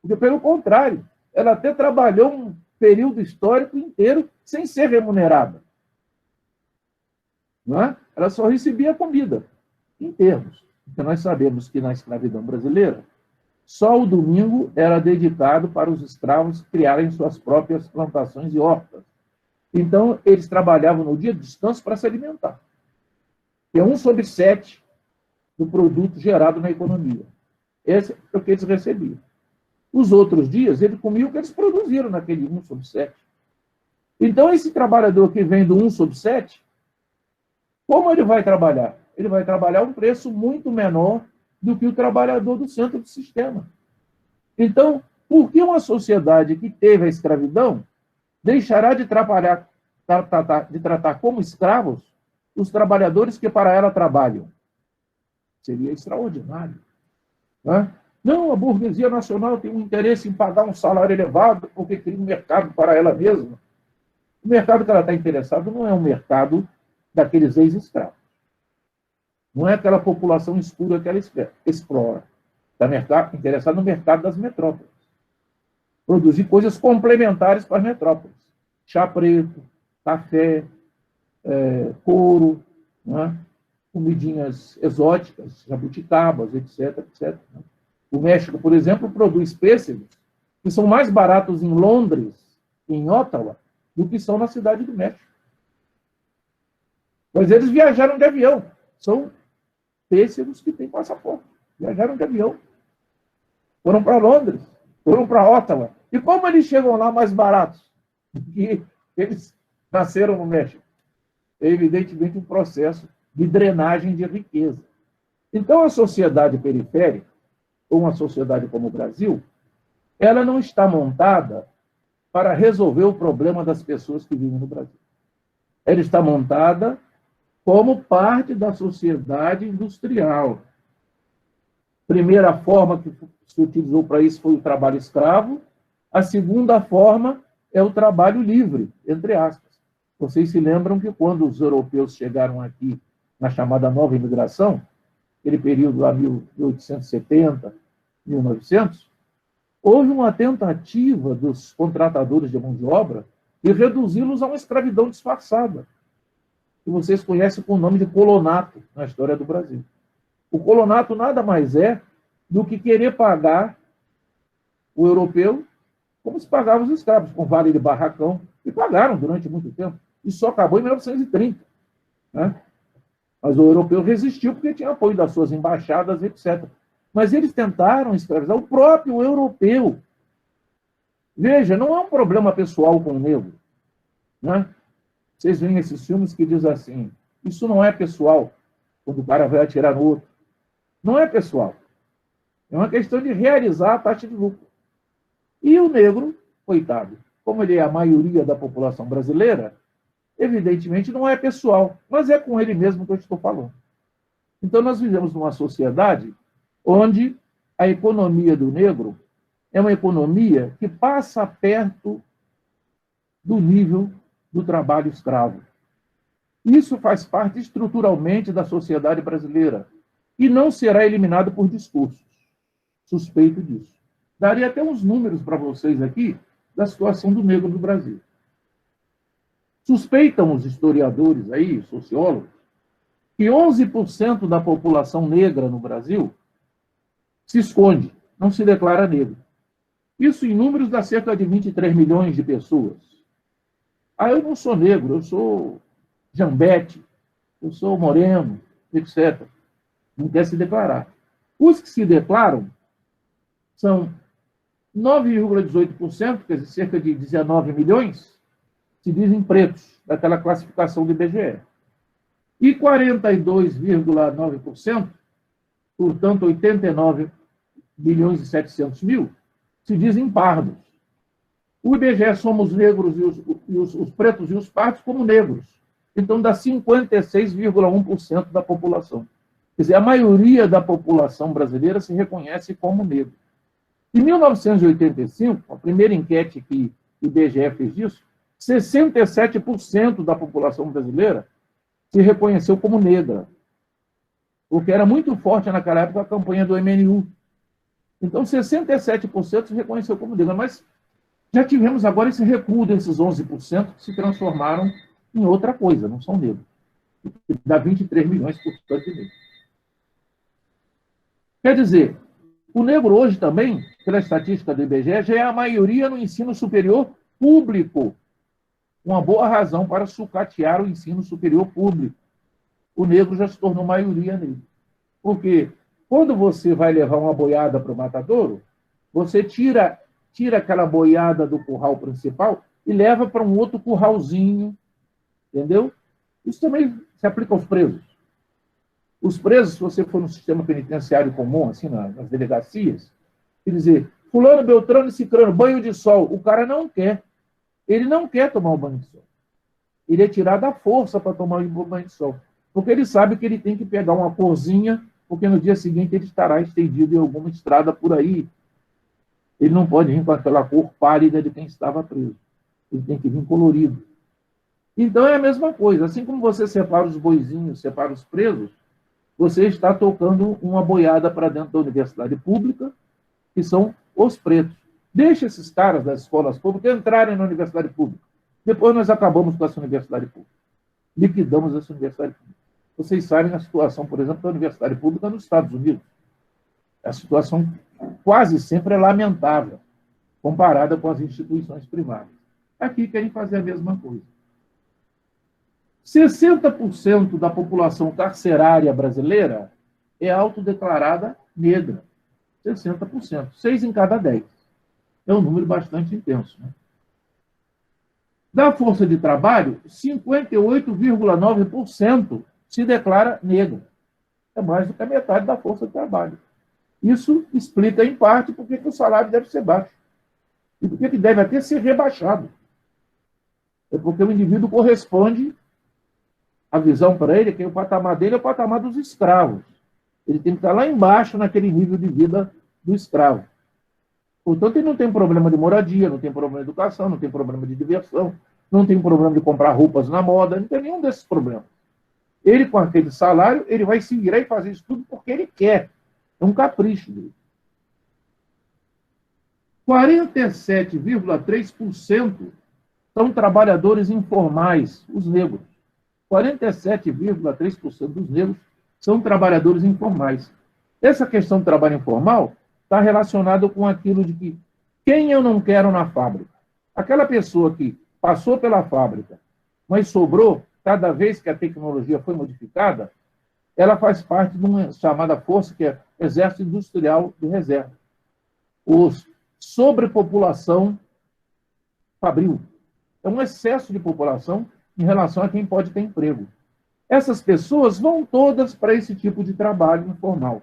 Porque, pelo contrário, ela até trabalhou um período histórico inteiro sem ser remunerada. Não é? Ela só recebia comida, em termos. Porque nós sabemos que na escravidão brasileira, só o domingo era dedicado para os escravos criarem suas próprias plantações e hortas. Então, eles trabalhavam no dia de descanso para se alimentar. Que é 1/7 do produto gerado na economia. Esse é o que eles recebiam. Os outros dias, eles comiam o que eles produziram naquele 1/7. Então, esse trabalhador que vem do 1/7, como ele vai trabalhar? Ele vai trabalhar a um preço muito menor do que o trabalhador do centro do sistema. Então, por que uma sociedade que teve a escravidão deixará de tratar como escravos os trabalhadores que para ela trabalham? Seria extraordinário. Não, a burguesia nacional tem um interesse em pagar um salário elevado porque cria um mercado para ela mesma. O mercado que ela está interessada não é um mercado daqueles ex-escravos. Não é aquela população escura que ela explora. Está interessada no mercado das metrópoles. Produzir coisas complementares para as metrópoles. Chá preto, café, couro, comidinhas exóticas, jabuticabas, etc, etc. O México, por exemplo, produz pêssegos que são mais baratos em Londres e em Ottawa do que são na cidade do México. Pois eles viajaram de avião. São pêssegos que têm passaporte. Viajaram de avião. Foram para Londres, foram para Ottawa. E como eles chegam lá mais baratos do que eles nasceram no México? É evidentemente um processo de drenagem de riqueza. Então, a sociedade periférica, ou uma sociedade como o Brasil, ela não está montada para resolver o problema das pessoas que vivem no Brasil. Ela está montada como parte da sociedade industrial. Primeira forma que se utilizou para isso foi o trabalho escravo. A segunda forma é o trabalho livre, entre aspas. Vocês se lembram que quando os europeus chegaram aqui na chamada nova imigração, aquele período lá, 1870, 1900, houve uma tentativa dos contratadores de mão de obra de reduzi-los a uma escravidão disfarçada, que vocês conhecem com o nome de colonato na história do Brasil. O colonato nada mais é do que querer pagar o europeu como se pagava os escravos, com vale de barracão, e pagaram durante muito tempo. Isso só acabou em 1930. Mas o europeu resistiu porque tinha apoio das suas embaixadas, etc. Mas eles tentaram escravizar o próprio europeu. Veja, não é um problema pessoal com o negro. Vocês veem esses filmes que dizem assim, isso não é pessoal, quando o cara vai atirar no outro. Não é pessoal. É uma questão de realizar a taxa de lucro. E o negro, coitado, como ele é a maioria da população brasileira, evidentemente não é pessoal, mas é com ele mesmo que eu estou falando. Então, nós vivemos numa sociedade onde a economia do negro é uma economia que passa perto do nível do trabalho escravo. Isso faz parte estruturalmente da sociedade brasileira e não será eliminado por discursos. Suspeito disso. Daria até uns números para vocês aqui da situação do negro no Brasil. Suspeitam os historiadores aí, sociólogos, que 11% da população negra no Brasil se esconde, não se declara negro. Isso em números dá cerca de 23 milhões de pessoas. Eu não sou negro, eu sou jambete, eu sou moreno, etc. Não quer se declarar. Os que se declaram são 9,18%, quer dizer, cerca de 19 milhões, se dizem pretos, daquela classificação do IBGE. E 42,9%, portanto, 89 milhões e 700 mil, se dizem pardos. O IBGE soma os negros e os pretos e os pardos como negros. Então, dá 56,1% da população. Quer dizer, a maioria da população brasileira se reconhece como negro. Em 1985, a primeira enquete que o IBGE fez disso, 67% da população brasileira se reconheceu como negra, porque era muito forte naquela época a campanha do MNU. Então, 67% se reconheceu como negra, mas já tivemos agora esse recuo desses 11% que se transformaram em outra coisa, não são negros. Dá 23 milhões por cento de negros. Quer dizer, o negro hoje também, pela estatística do IBGE, já é a maioria no ensino superior público. Uma boa razão para sucatear o ensino superior público. O negro já se tornou maioria nele. Porque quando você vai levar uma boiada para o matadouro, você tira aquela boiada do curral principal e leva para um outro curralzinho, entendeu? Isso também se aplica aos presos. Os presos, se você for no sistema penitenciário comum, assim, nas delegacias, quer dizer, fulano, beltrano e cicrano, banho de sol, o cara não quer. Ele não quer tomar um banho de sol. Ele é tirado à força para tomar um banho de sol. Porque ele sabe que ele tem que pegar uma corzinha, porque no dia seguinte ele estará estendido em alguma estrada por aí. Ele não pode vir com aquela cor pálida de quem estava preso. Ele tem que vir colorido. Então é a mesma coisa. Assim como você separa os boizinhos, separa os presos, você está tocando uma boiada para dentro da universidade pública, que são os pretos. Deixa esses caras das escolas públicas entrarem na universidade pública. Depois nós acabamos com essa universidade pública. Liquidamos essa universidade pública. Vocês sabem a situação, por exemplo, da universidade pública nos Estados Unidos. A situação quase sempre é lamentável, comparada com as instituições primárias. Aqui querem fazer a mesma coisa. 60% da população carcerária brasileira é autodeclarada negra. 60%. 6 em cada 10. É um número bastante intenso, né? Da força de trabalho, 58,9% se declara negra. É mais do que a metade da força de trabalho. Isso explica, em parte, por que o salário deve ser baixo. E por que deve até ser rebaixado. É porque o indivíduo corresponde, a visão para ele, que o patamar dele é o patamar dos escravos. Ele tem que estar lá embaixo, naquele nível de vida do escravo. Portanto, ele não tem problema de moradia, não tem problema de educação, não tem problema de diversão, não tem problema de comprar roupas na moda, não tem nenhum desses problemas. Ele, com aquele salário, ele vai se virar e fazer isso tudo porque ele quer. É um capricho dele. 47,3% são trabalhadores informais, os negros. 47,3% dos negros são trabalhadores informais. Essa questão do trabalho informal está relacionada com aquilo de que quem eu não quero na fábrica? Aquela pessoa que passou pela fábrica, mas sobrou, cada vez que a tecnologia foi modificada, ela faz parte de uma chamada força que é Exército Industrial de Reserva. Os sobrepopulação fabril. É um excesso de população em relação a quem pode ter emprego. Essas pessoas vão todas para esse tipo de trabalho informal.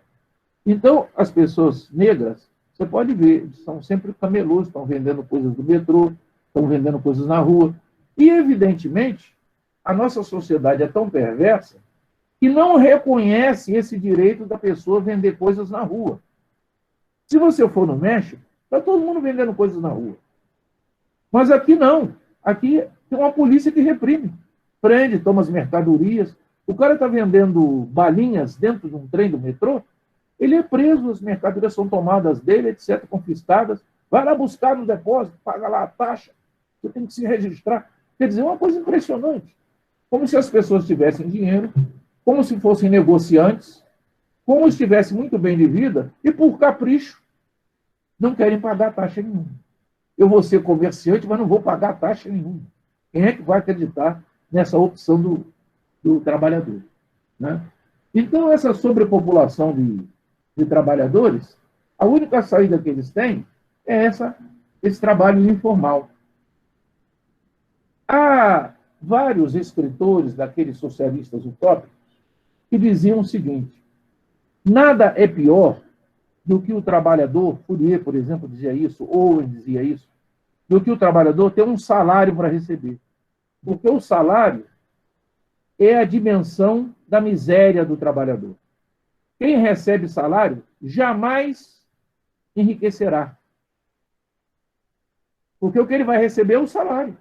Então, as pessoas negras, você pode ver, são sempre camelôs, estão vendendo coisas do metrô, estão vendendo coisas na rua. E, evidentemente, a nossa sociedade é tão perversa que não reconhece esse direito da pessoa vender coisas na rua. Se você for no México, está todo mundo vendendo coisas na rua. Mas aqui não. Aqui tem uma polícia que reprime. Prende, toma as mercadorias. O cara está vendendo balinhas dentro de um trem do metrô, ele é preso, as mercadorias são tomadas dele, etc., confiscadas. Vai lá buscar no depósito, paga lá a taxa. Você tem que se registrar. Quer dizer, é uma coisa impressionante. Como se as pessoas tivessem dinheiro, como se fossem negociantes, como se estivessem muito bem de vida, e por capricho, não querem pagar taxa nenhuma. Eu vou ser comerciante, mas não vou pagar taxa nenhuma. Quem é que vai acreditar nessa opção do trabalhador? Né? Então, essa sobrepopulação de trabalhadores, a única saída que eles têm é esse trabalho informal. Há vários escritores daqueles socialistas utópicos que diziam o seguinte: nada é pior do que o trabalhador, Fourier, por exemplo, dizia isso, Owen dizia isso, do que o trabalhador ter um salário para receber. Porque o salário é a dimensão da miséria do trabalhador. Quem recebe salário jamais enriquecerá. Porque o que ele vai receber é o salário.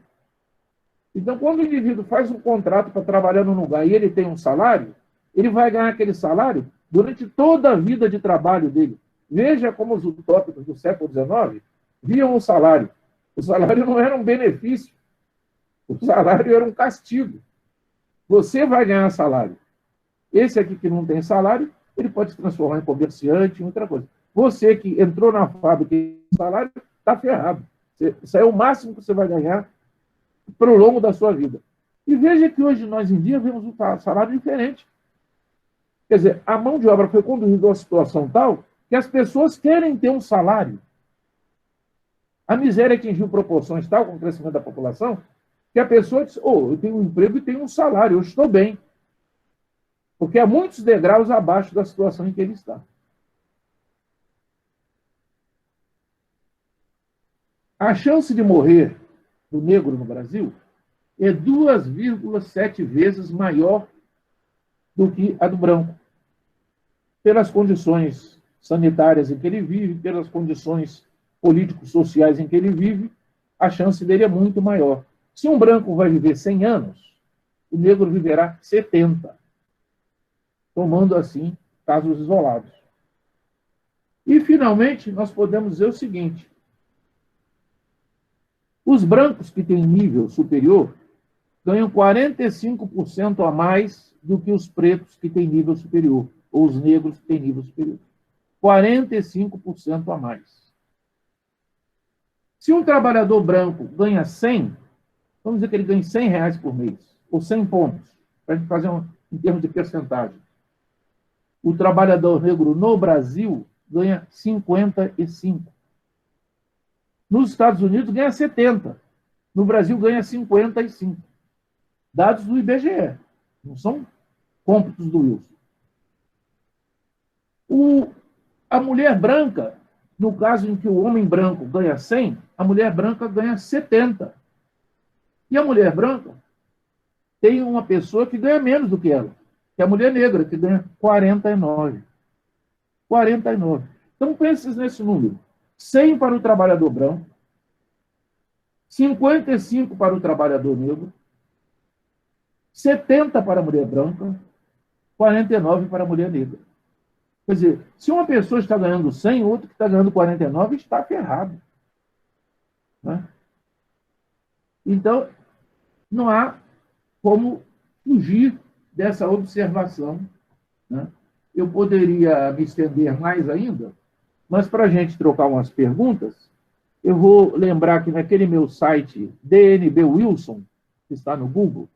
Então, quando o indivíduo faz um contrato para trabalhar num lugar e ele tem um salário, ele vai ganhar aquele salário durante toda a vida de trabalho dele. Veja como os utópicos do século XIX viam o salário. O salário não era um benefício. O salário era um castigo. Você vai ganhar salário. Esse aqui que não tem salário, ele pode se transformar em comerciante, em outra coisa. Você que entrou na fábrica e tem salário, está ferrado. Isso é o máximo que você vai ganhar para o longo da sua vida. E veja que hoje, nós em dia, vemos um salário diferente. Quer dizer, a mão de obra foi conduzida a uma situação tal que as pessoas querem ter um salário. A miséria atingiu proporções tal com o crescimento da população que a pessoa diz, eu tenho um emprego e tenho um salário, eu estou bem. Porque há muitos degraus abaixo da situação em que ele está. A chance de morrer do negro no Brasil é 2,7 vezes maior do que a do branco. Pelas condições sanitárias em que ele vive, pelas condições políticos sociais em que ele vive, a chance dele é muito maior. Se um branco vai viver 100 anos, o negro viverá 70, tomando assim casos isolados. E, finalmente, nós podemos dizer o seguinte: os brancos que têm nível superior ganham 45% a mais do que os pretos que têm nível superior, ou os negros que têm nível superior. 45% a mais. Se um trabalhador branco ganha 100, vamos dizer que ele ganha R$100 por mês, ou 100 pontos, para a gente fazer em termos de percentagem. O trabalhador negro no Brasil ganha 55. Nos Estados Unidos ganha 70. No Brasil ganha 55. Dados do IBGE, não são cômputos do Wilson. A mulher branca, no caso em que o homem branco ganha 100, a mulher branca ganha 70. E a mulher branca tem uma pessoa que ganha menos do que ela, que é a mulher negra, que ganha 49. 49. Então, pense nesse número. 100 para o trabalhador branco, 55 para o trabalhador negro, 70 para a mulher branca, 49 para a mulher negra. Quer dizer, se uma pessoa está ganhando 100, outro que está ganhando 49, está ferrado. Né? Então, não há como fugir dessa observação. Né? Eu poderia me estender mais ainda, mas para a gente trocar umas perguntas, eu vou lembrar que naquele meu site, DNB Wilson, que está no Google,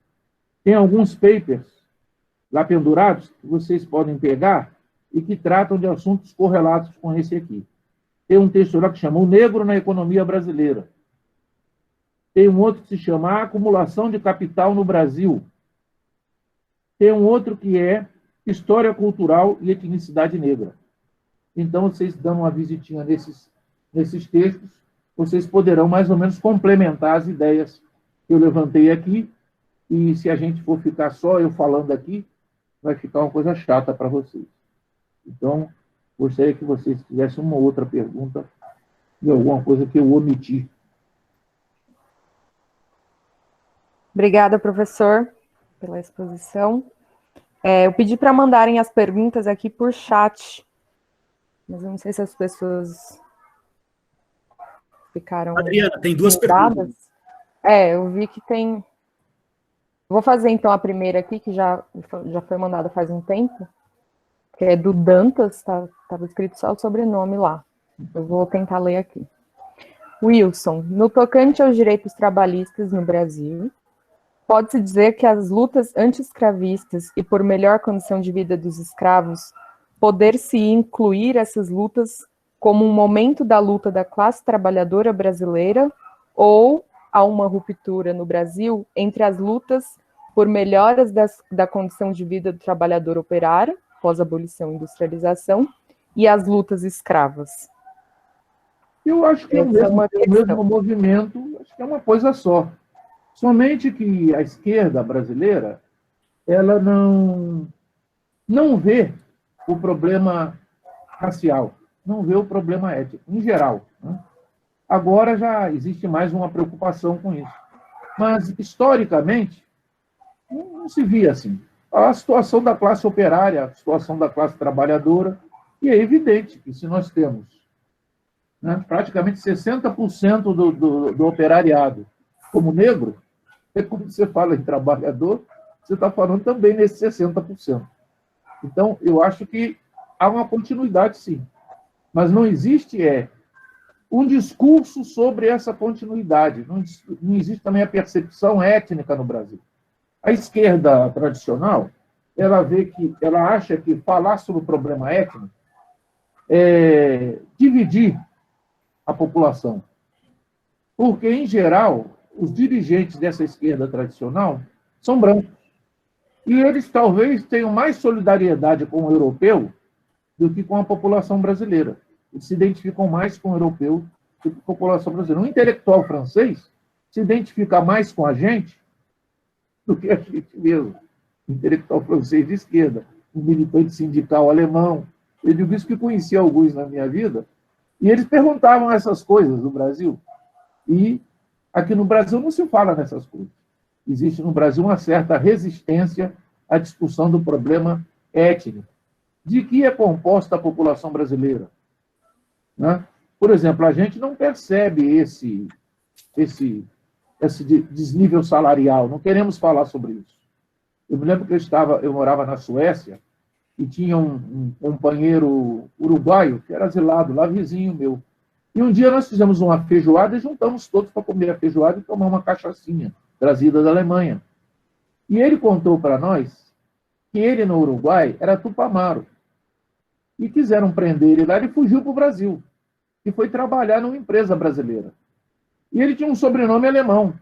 tem alguns papers lá pendurados que vocês podem pegar e que tratam de assuntos correlatos com esse aqui. Tem um texto lá que chama O Negro na Economia Brasileira. Tem um outro que se chama A Acumulação de Capital no Brasil. Tem um outro que é História Cultural e Etnicidade Negra. Então, vocês dão uma visitinha nesses textos, vocês poderão mais ou menos complementar as ideias que eu levantei aqui, e se a gente for ficar só eu falando aqui, vai ficar uma coisa chata para vocês. Então, gostaria que vocês fizessem uma outra pergunta de alguma coisa que eu omiti. Obrigada, professor, pela exposição. Eu pedi para mandarem as perguntas aqui por chat, mas eu não sei se as pessoas ficaram... Adriana, tem duas perguntas. Eu vi que tem... Vou fazer, então, a primeira aqui, que já foi mandada faz um tempo, que é do Dantas, estava escrito só o sobrenome lá. Eu vou tentar ler aqui. Wilson, no tocante aos direitos trabalhistas no Brasil, pode-se dizer que as lutas anti-escravistas e por melhor condição de vida dos escravos, poder-se incluir essas lutas como um momento da luta da classe trabalhadora brasileira ou há uma ruptura no Brasil entre as lutas por melhoras da condição de vida do trabalhador operário, pós-abolição e industrialização, e as lutas escravas? Eu acho que é o mesmo movimento, acho que é uma coisa só. Somente que a esquerda brasileira, ela não vê o problema racial, não vê o problema étnico, em geral. Né? Agora já existe mais uma preocupação com isso. Mas, historicamente, não se via assim. A situação da classe operária, a situação da classe trabalhadora, e é evidente que se nós temos, né, praticamente 60% do operariado como negro, quando você fala em trabalhador, você está falando também nesse 60%. Então, eu acho que há uma continuidade, sim. Mas não existe um discurso sobre essa continuidade. Não existe também a percepção étnica no Brasil. A esquerda tradicional, ela acha que falar sobre o problema étnico é dividir a população. Porque, em geral, os dirigentes dessa esquerda tradicional são brancos. E eles talvez tenham mais solidariedade com o europeu do que com a população brasileira. Eles se identificam mais com o europeu do que com a população brasileira. Um intelectual francês se identifica mais com a gente do que a gente mesmo. Um intelectual francês de esquerda, um militante sindical alemão. Eu digo isso que conheci alguns na minha vida, e eles perguntavam essas coisas no Brasil. E aqui no Brasil não se fala nessas coisas. Existe no Brasil uma certa resistência à discussão do problema étnico. De que é composta a população brasileira? Né? Por exemplo, a gente não percebe esse desnível salarial, não queremos falar sobre isso. Eu me lembro que eu morava na Suécia e tinha um companheiro uruguaio que era exilado, lá vizinho meu. E um dia nós fizemos uma feijoada e juntamos todos para comer a feijoada e tomar uma cachaçinha trazida da Alemanha. E ele contou para nós que ele, no Uruguai, era tupamaro. E quiseram prender ele lá, ele fugiu para o Brasil. E foi trabalhar numa empresa brasileira. E ele tinha um sobrenome alemão.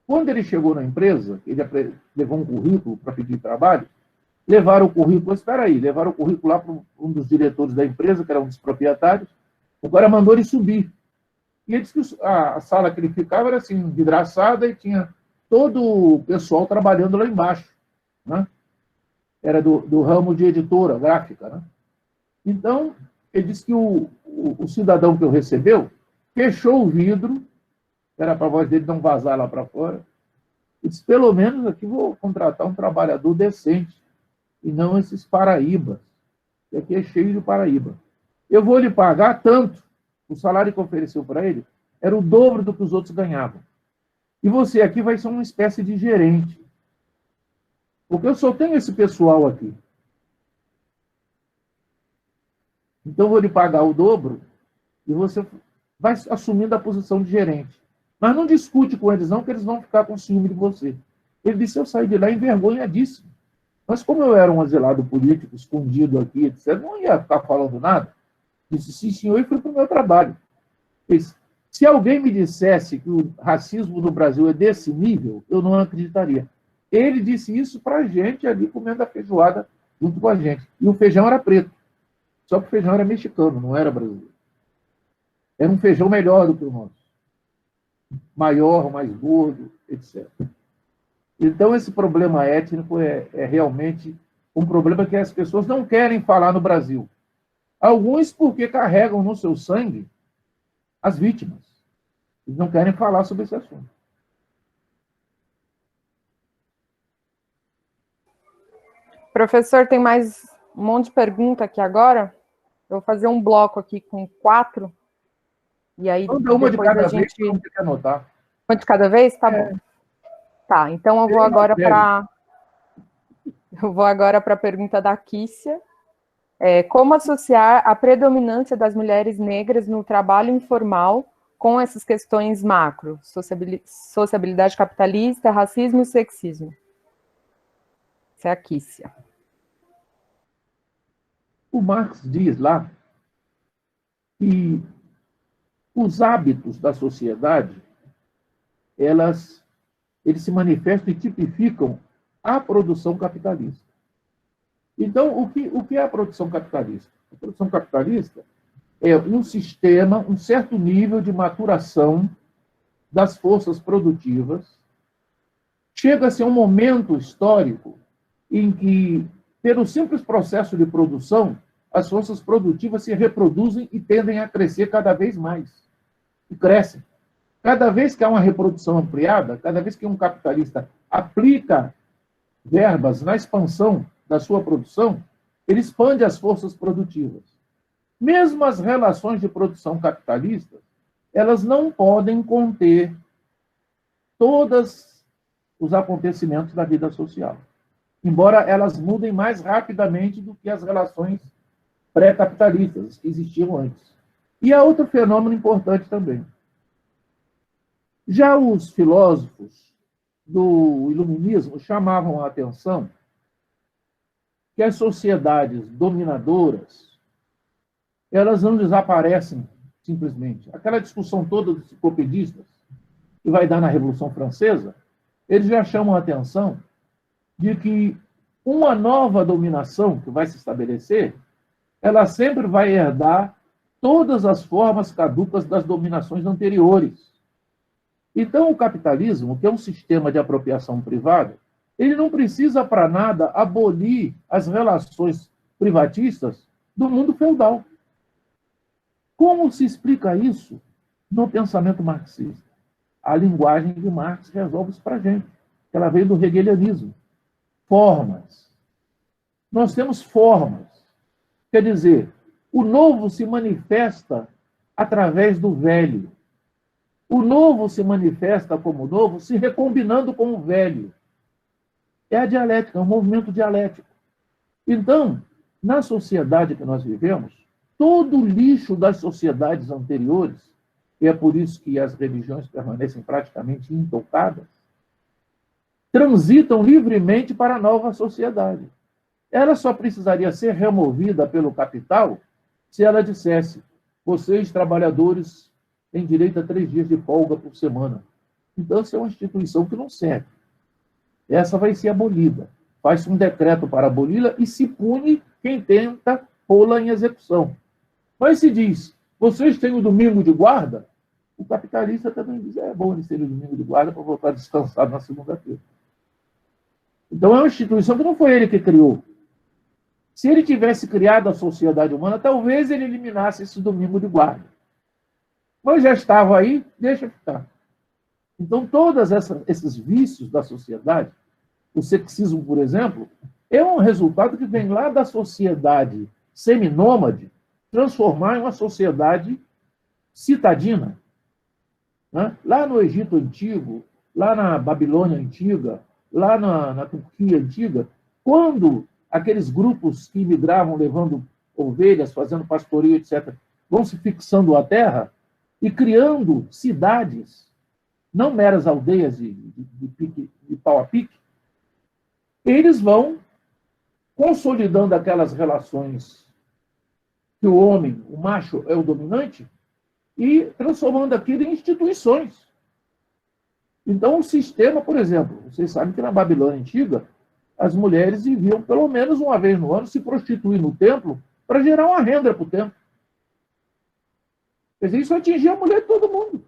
Quando ele chegou na empresa, ele levou um currículo para pedir trabalho, levaram o currículo lá para um dos diretores da empresa, que era um dos proprietários, o cara mandou ele subir. E ele disse que a sala que ele ficava era assim, vidraçada, e tinha todo o pessoal trabalhando lá embaixo. Né? Era do ramo de editora gráfica. Né? Então, ele disse que o cidadão que o recebeu fechou o vidro, era para a voz dele não vazar lá para fora, e disse, pelo menos aqui vou contratar um trabalhador decente, e não esses paraíbas, que aqui é cheio de paraíba. Eu vou lhe pagar tanto, o salário que ofereceu para ele era o dobro do que os outros ganhavam. E você aqui vai ser uma espécie de gerente. Porque eu só tenho esse pessoal aqui. Então, eu vou lhe pagar o dobro e você vai assumindo a posição de gerente. Mas não discute com eles, não, que eles vão ficar com ciúme de você. Ele disse, eu saí de lá envergonhadíssimo. Mas como eu era um exilado político, escondido aqui, etc., não ia ficar falando nada. Disse, sim, senhor, e fui para o meu trabalho. Disse, se alguém me dissesse que o racismo no Brasil é desse nível, eu não acreditaria. Ele disse isso para a gente ali comendo a feijoada junto com a gente. E o feijão era preto. Só que o feijão era mexicano, não era brasileiro. Era um feijão melhor do que o nosso. Maior, mais gordo, etc. Então, esse problema étnico é realmente um problema que as pessoas não querem falar no Brasil. Alguns porque carregam no seu sangue as vítimas. Eles não querem falar sobre esse assunto. Professor, tem mais um monte de pergunta aqui agora. Eu vou fazer um bloco aqui com 4. E aí, então, uma de cada vez, não tem que anotar. Uma de cada vez? Tá bom. Tá, então eu vou agora para a pergunta da Kícia. Como associar a predominância das mulheres negras no trabalho informal com essas questões macro, sociabilidade capitalista, racismo e sexismo? Essa é a Kícia. O Marx diz lá que os hábitos da sociedade, eles se manifestam e tipificam a produção capitalista. Então, o que é a produção capitalista? A produção capitalista é um sistema, um certo nível de maturação das forças produtivas. Chega-se a um momento histórico em que, pelo simples processo de produção, as forças produtivas se reproduzem e tendem a crescer cada vez mais. E crescem. Cada vez que há uma reprodução ampliada, cada vez que um capitalista aplica verbas na expansão da sua produção, ele expande as forças produtivas. Mesmo as relações de produção capitalistas, elas não podem conter todos os acontecimentos da vida social, embora elas mudem mais rapidamente do que as relações pré-capitalistas que existiam antes. E há outro fenômeno importante também. Já os filósofos do iluminismo chamavam a atenção que as sociedades dominadoras, elas não desaparecem simplesmente. Aquela discussão toda dos enciclopedistas que vai dar na Revolução Francesa, eles já chamam a atenção de que uma nova dominação que vai se estabelecer, ela sempre vai herdar todas as formas caducas das dominações anteriores. Então, o capitalismo, que é um sistema de apropriação privada, ele não precisa, para nada, abolir as relações privatistas do mundo feudal. Como se explica isso no pensamento marxista? A linguagem de Marx resolve isso para a gente. Ela veio do hegelianismo. Formas. Nós temos formas. Quer dizer, o novo se manifesta através do velho. O novo se manifesta como novo, se recombinando com o velho. É a dialética, é um movimento dialético. Então, na sociedade que nós vivemos, todo o lixo das sociedades anteriores, e é por isso que as religiões permanecem praticamente intocadas, transitam livremente para a nova sociedade. Ela só precisaria ser removida pelo capital se ela dissesse: vocês, trabalhadores, têm direito a 3 dias de folga por semana. Então, isso é uma instituição que não serve. Essa vai ser abolida. Faz-se um decreto para aboli-la e se pune quem tenta pô-la em execução. Mas se diz: vocês têm o domingo de guarda, o capitalista também diz: é bom eles terem o domingo de guarda para voltar descansado na segunda-feira. Então, é uma instituição que não foi ele que criou. Se ele tivesse criado a sociedade humana, talvez ele eliminasse esse domingo de guarda. Mas já estava aí, deixa ficar. Então, todos esses vícios da sociedade, o sexismo, por exemplo, é um resultado que vem lá da sociedade seminômade transformar em uma sociedade citadina. Né? Lá no Egito Antigo, lá na Babilônia Antiga, lá na Turquia Antiga, quando aqueles grupos que imigravam levando ovelhas, fazendo pastoreio, etc., vão se fixando à terra e criando cidades, não meras aldeias de pau a pique, eles vão consolidando aquelas relações que o homem, o macho, é o dominante, e transformando aquilo em instituições. Então, o sistema, por exemplo, vocês sabem que na Babilônia Antiga, as mulheres viviam pelo menos uma vez no ano se prostituir no templo para gerar uma renda para o templo. Quer dizer, isso atingia a mulher de todo mundo.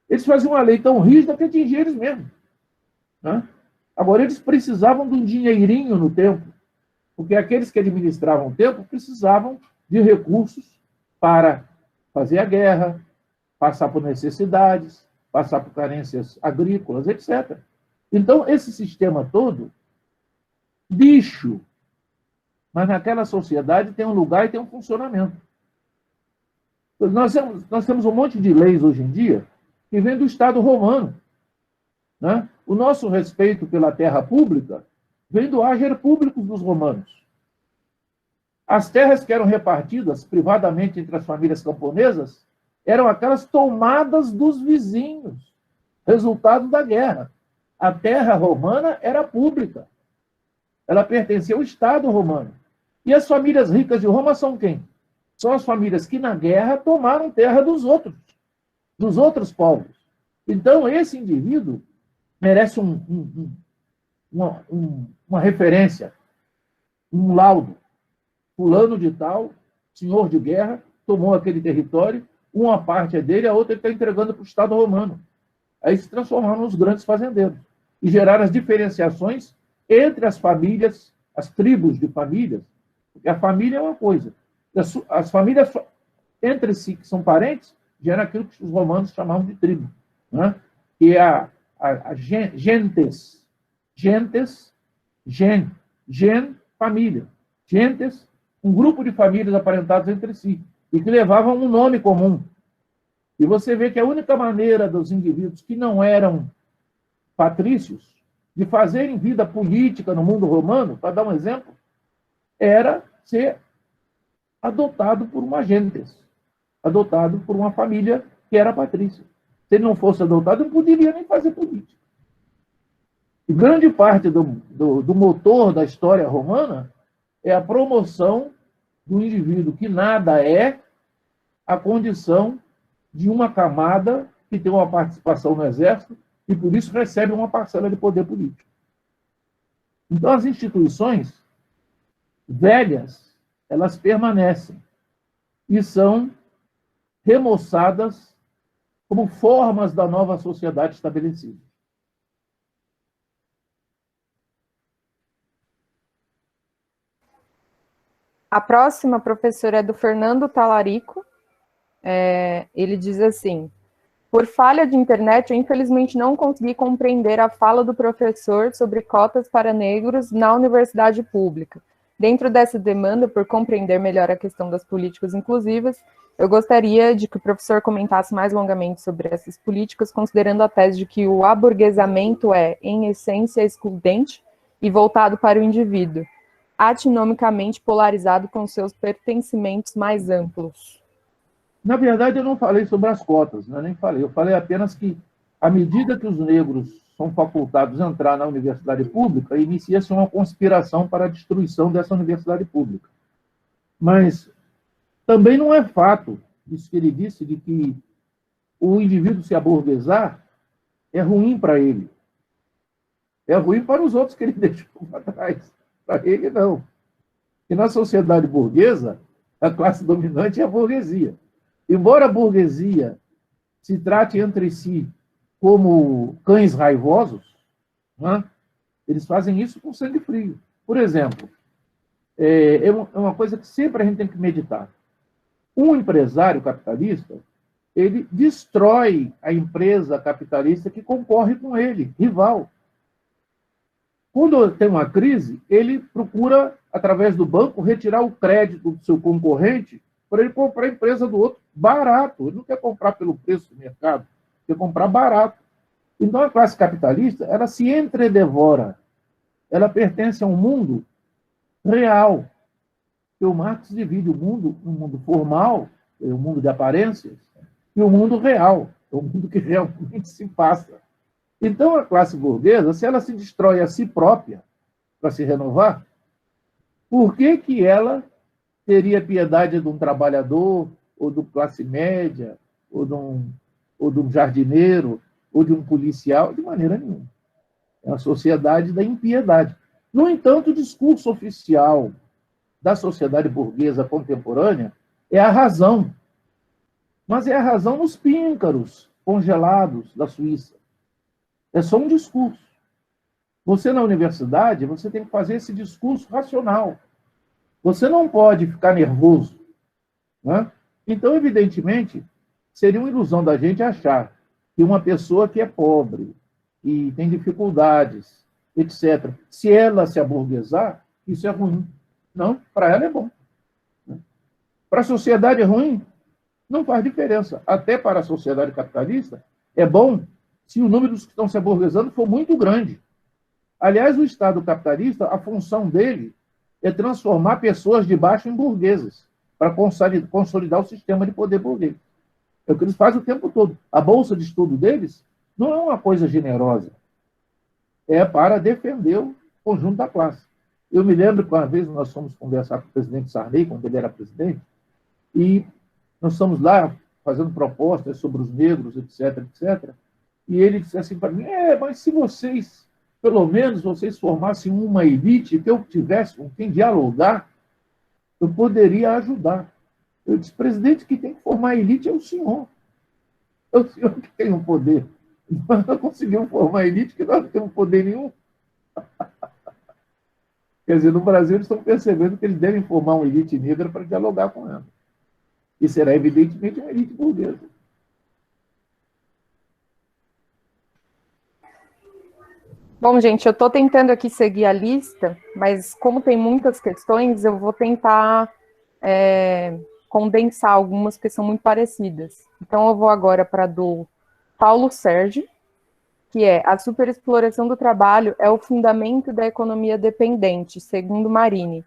Eles faziam uma lei tão rígida que atingia eles mesmos. Né? Agora, eles precisavam de um dinheirinho no templo, porque aqueles que administravam o templo precisavam de recursos para fazer a guerra, passar por necessidades, passar por carências agrícolas, etc. Então, esse sistema todo, bicho, mas naquela sociedade tem um lugar e tem um funcionamento. Nós temos um monte de leis hoje em dia que vem do Estado romano. Né? O nosso respeito pela terra pública vem do agere público dos romanos. As terras que eram repartidas privadamente entre as famílias camponesas eram aquelas tomadas dos vizinhos, resultado da guerra. A terra romana era pública. Ela pertencia ao Estado romano. E as famílias ricas de Roma são quem? São as famílias que, na guerra, tomaram terra dos outros povos. Então, esse indivíduo merece uma referência, um laudo. Fulano de tal, senhor de guerra, tomou aquele território, uma parte é dele, a outra ele está entregando para o Estado romano. Aí se transformaram nos grandes fazendeiros e geraram as diferenciações entre as famílias, as tribos de famílias, porque a família é uma coisa. As famílias entre si, que são parentes, geram aquilo que os romanos chamavam de tribo, né? Que é a gentes, família. Gentes, um grupo de famílias aparentadas entre si, e que levavam um nome comum. E você vê que a única maneira dos indivíduos que não eram patrícios de fazerem vida política no mundo romano, para dar um exemplo, era ser adotado por uma gentes, adotado por uma família que era patrícia. Se ele não fosse adotado, não poderia nem fazer política. E grande parte do motor da história romana é a promoção do indivíduo que nada é a condição de uma camada que tem uma participação no exército e, por isso, recebe uma parcela de poder político. Então, as instituições velhas, elas permanecem e são remoçadas como formas da nova sociedade estabelecida. A próxima, professora, é do Fernando Talarico. Ele diz assim: por falha de internet, eu infelizmente não consegui compreender a fala do professor sobre cotas para negros na universidade pública. Dentro dessa demanda por compreender melhor a questão das políticas inclusivas, eu gostaria de que o professor comentasse mais longamente sobre essas políticas, considerando a tese de que o aburguesamento é, em essência, excludente e voltado para o indivíduo, atinomicamente polarizado com seus pertencimentos mais amplos. Na verdade, eu não falei sobre as cotas, né? Nem falei. Eu falei apenas que, à medida que os negros são facultados a entrar na universidade pública, inicia-se uma conspiração para a destruição dessa universidade pública. Mas também não é fato, isso que ele disse, de que o indivíduo se aburguesar é ruim para ele. É ruim para os outros que ele deixou para trás. Para ele, não. E na sociedade burguesa, a classe dominante é a burguesia. Embora a burguesia se trate entre si como cães raivosos, né, eles fazem isso com sangue frio. Por exemplo, é uma coisa que sempre a gente tem que meditar. Um empresário capitalista, ele destrói a empresa capitalista que concorre com ele, rival. Quando tem uma crise, ele procura, através do banco, retirar o crédito do seu concorrente para ele comprar a empresa do outro barato. Ele não quer comprar pelo preço do mercado, quer comprar barato. Então, a classe capitalista, ela se entredevora. Ela pertence a um mundo real. E o Marx divide o mundo no mundo formal, o mundo de aparências, e o mundo real, o mundo que realmente se passa. Então, a classe burguesa, se ela se destrói a si própria para se renovar, por que ela teria piedade de um trabalhador, ou de classe média, ou de um jardineiro, ou de um policial? De maneira nenhuma. É a sociedade da impiedade. No entanto, o discurso oficial da sociedade burguesa contemporânea é a razão. Mas é a razão nos píncaros congelados da Suíça. É só um discurso. Você, na universidade, você tem que fazer esse discurso racional. Você não pode ficar nervoso, né? Então, evidentemente, seria uma ilusão da gente achar que uma pessoa que é pobre, que tem dificuldades, etc., se ela se aburguesar, isso é ruim. Não, para ela é bom. Para a sociedade é ruim? Não faz diferença. Até para a sociedade capitalista, é bom se o número dos que estão se aburguesando for muito grande. Aliás, o Estado capitalista, a função dele é transformar pessoas de baixo em burgueses, para consolidar o sistema de poder burguês. É o que eles fazem o tempo todo. A bolsa de estudo deles não é uma coisa generosa. É para defender o conjunto da classe. Eu me lembro que uma vez nós fomos conversar com o presidente Sarney, quando ele era presidente, e nós estamos lá fazendo propostas sobre os negros, etc, etc. E ele disse assim para mim, mas se vocês, pelo menos, vocês formassem uma elite, que eu tivesse com quem dialogar, eu poderia ajudar. Eu disse, presidente, que tem que formar a elite é o senhor. É o senhor que tem o poder. Nós não conseguimos formar a elite, que nós não temos poder nenhum. Quer dizer, no Brasil eles estão percebendo que eles devem formar uma elite negra para dialogar com ela. E será, evidentemente, uma elite burguesa. Bom, gente, eu estou tentando aqui seguir a lista, mas como tem muitas questões, eu vou tentar condensar algumas que são muito parecidas. Então, eu vou agora para a do Paulo Sérgio, que é: a superexploração do trabalho é o fundamento da economia dependente, segundo Marini.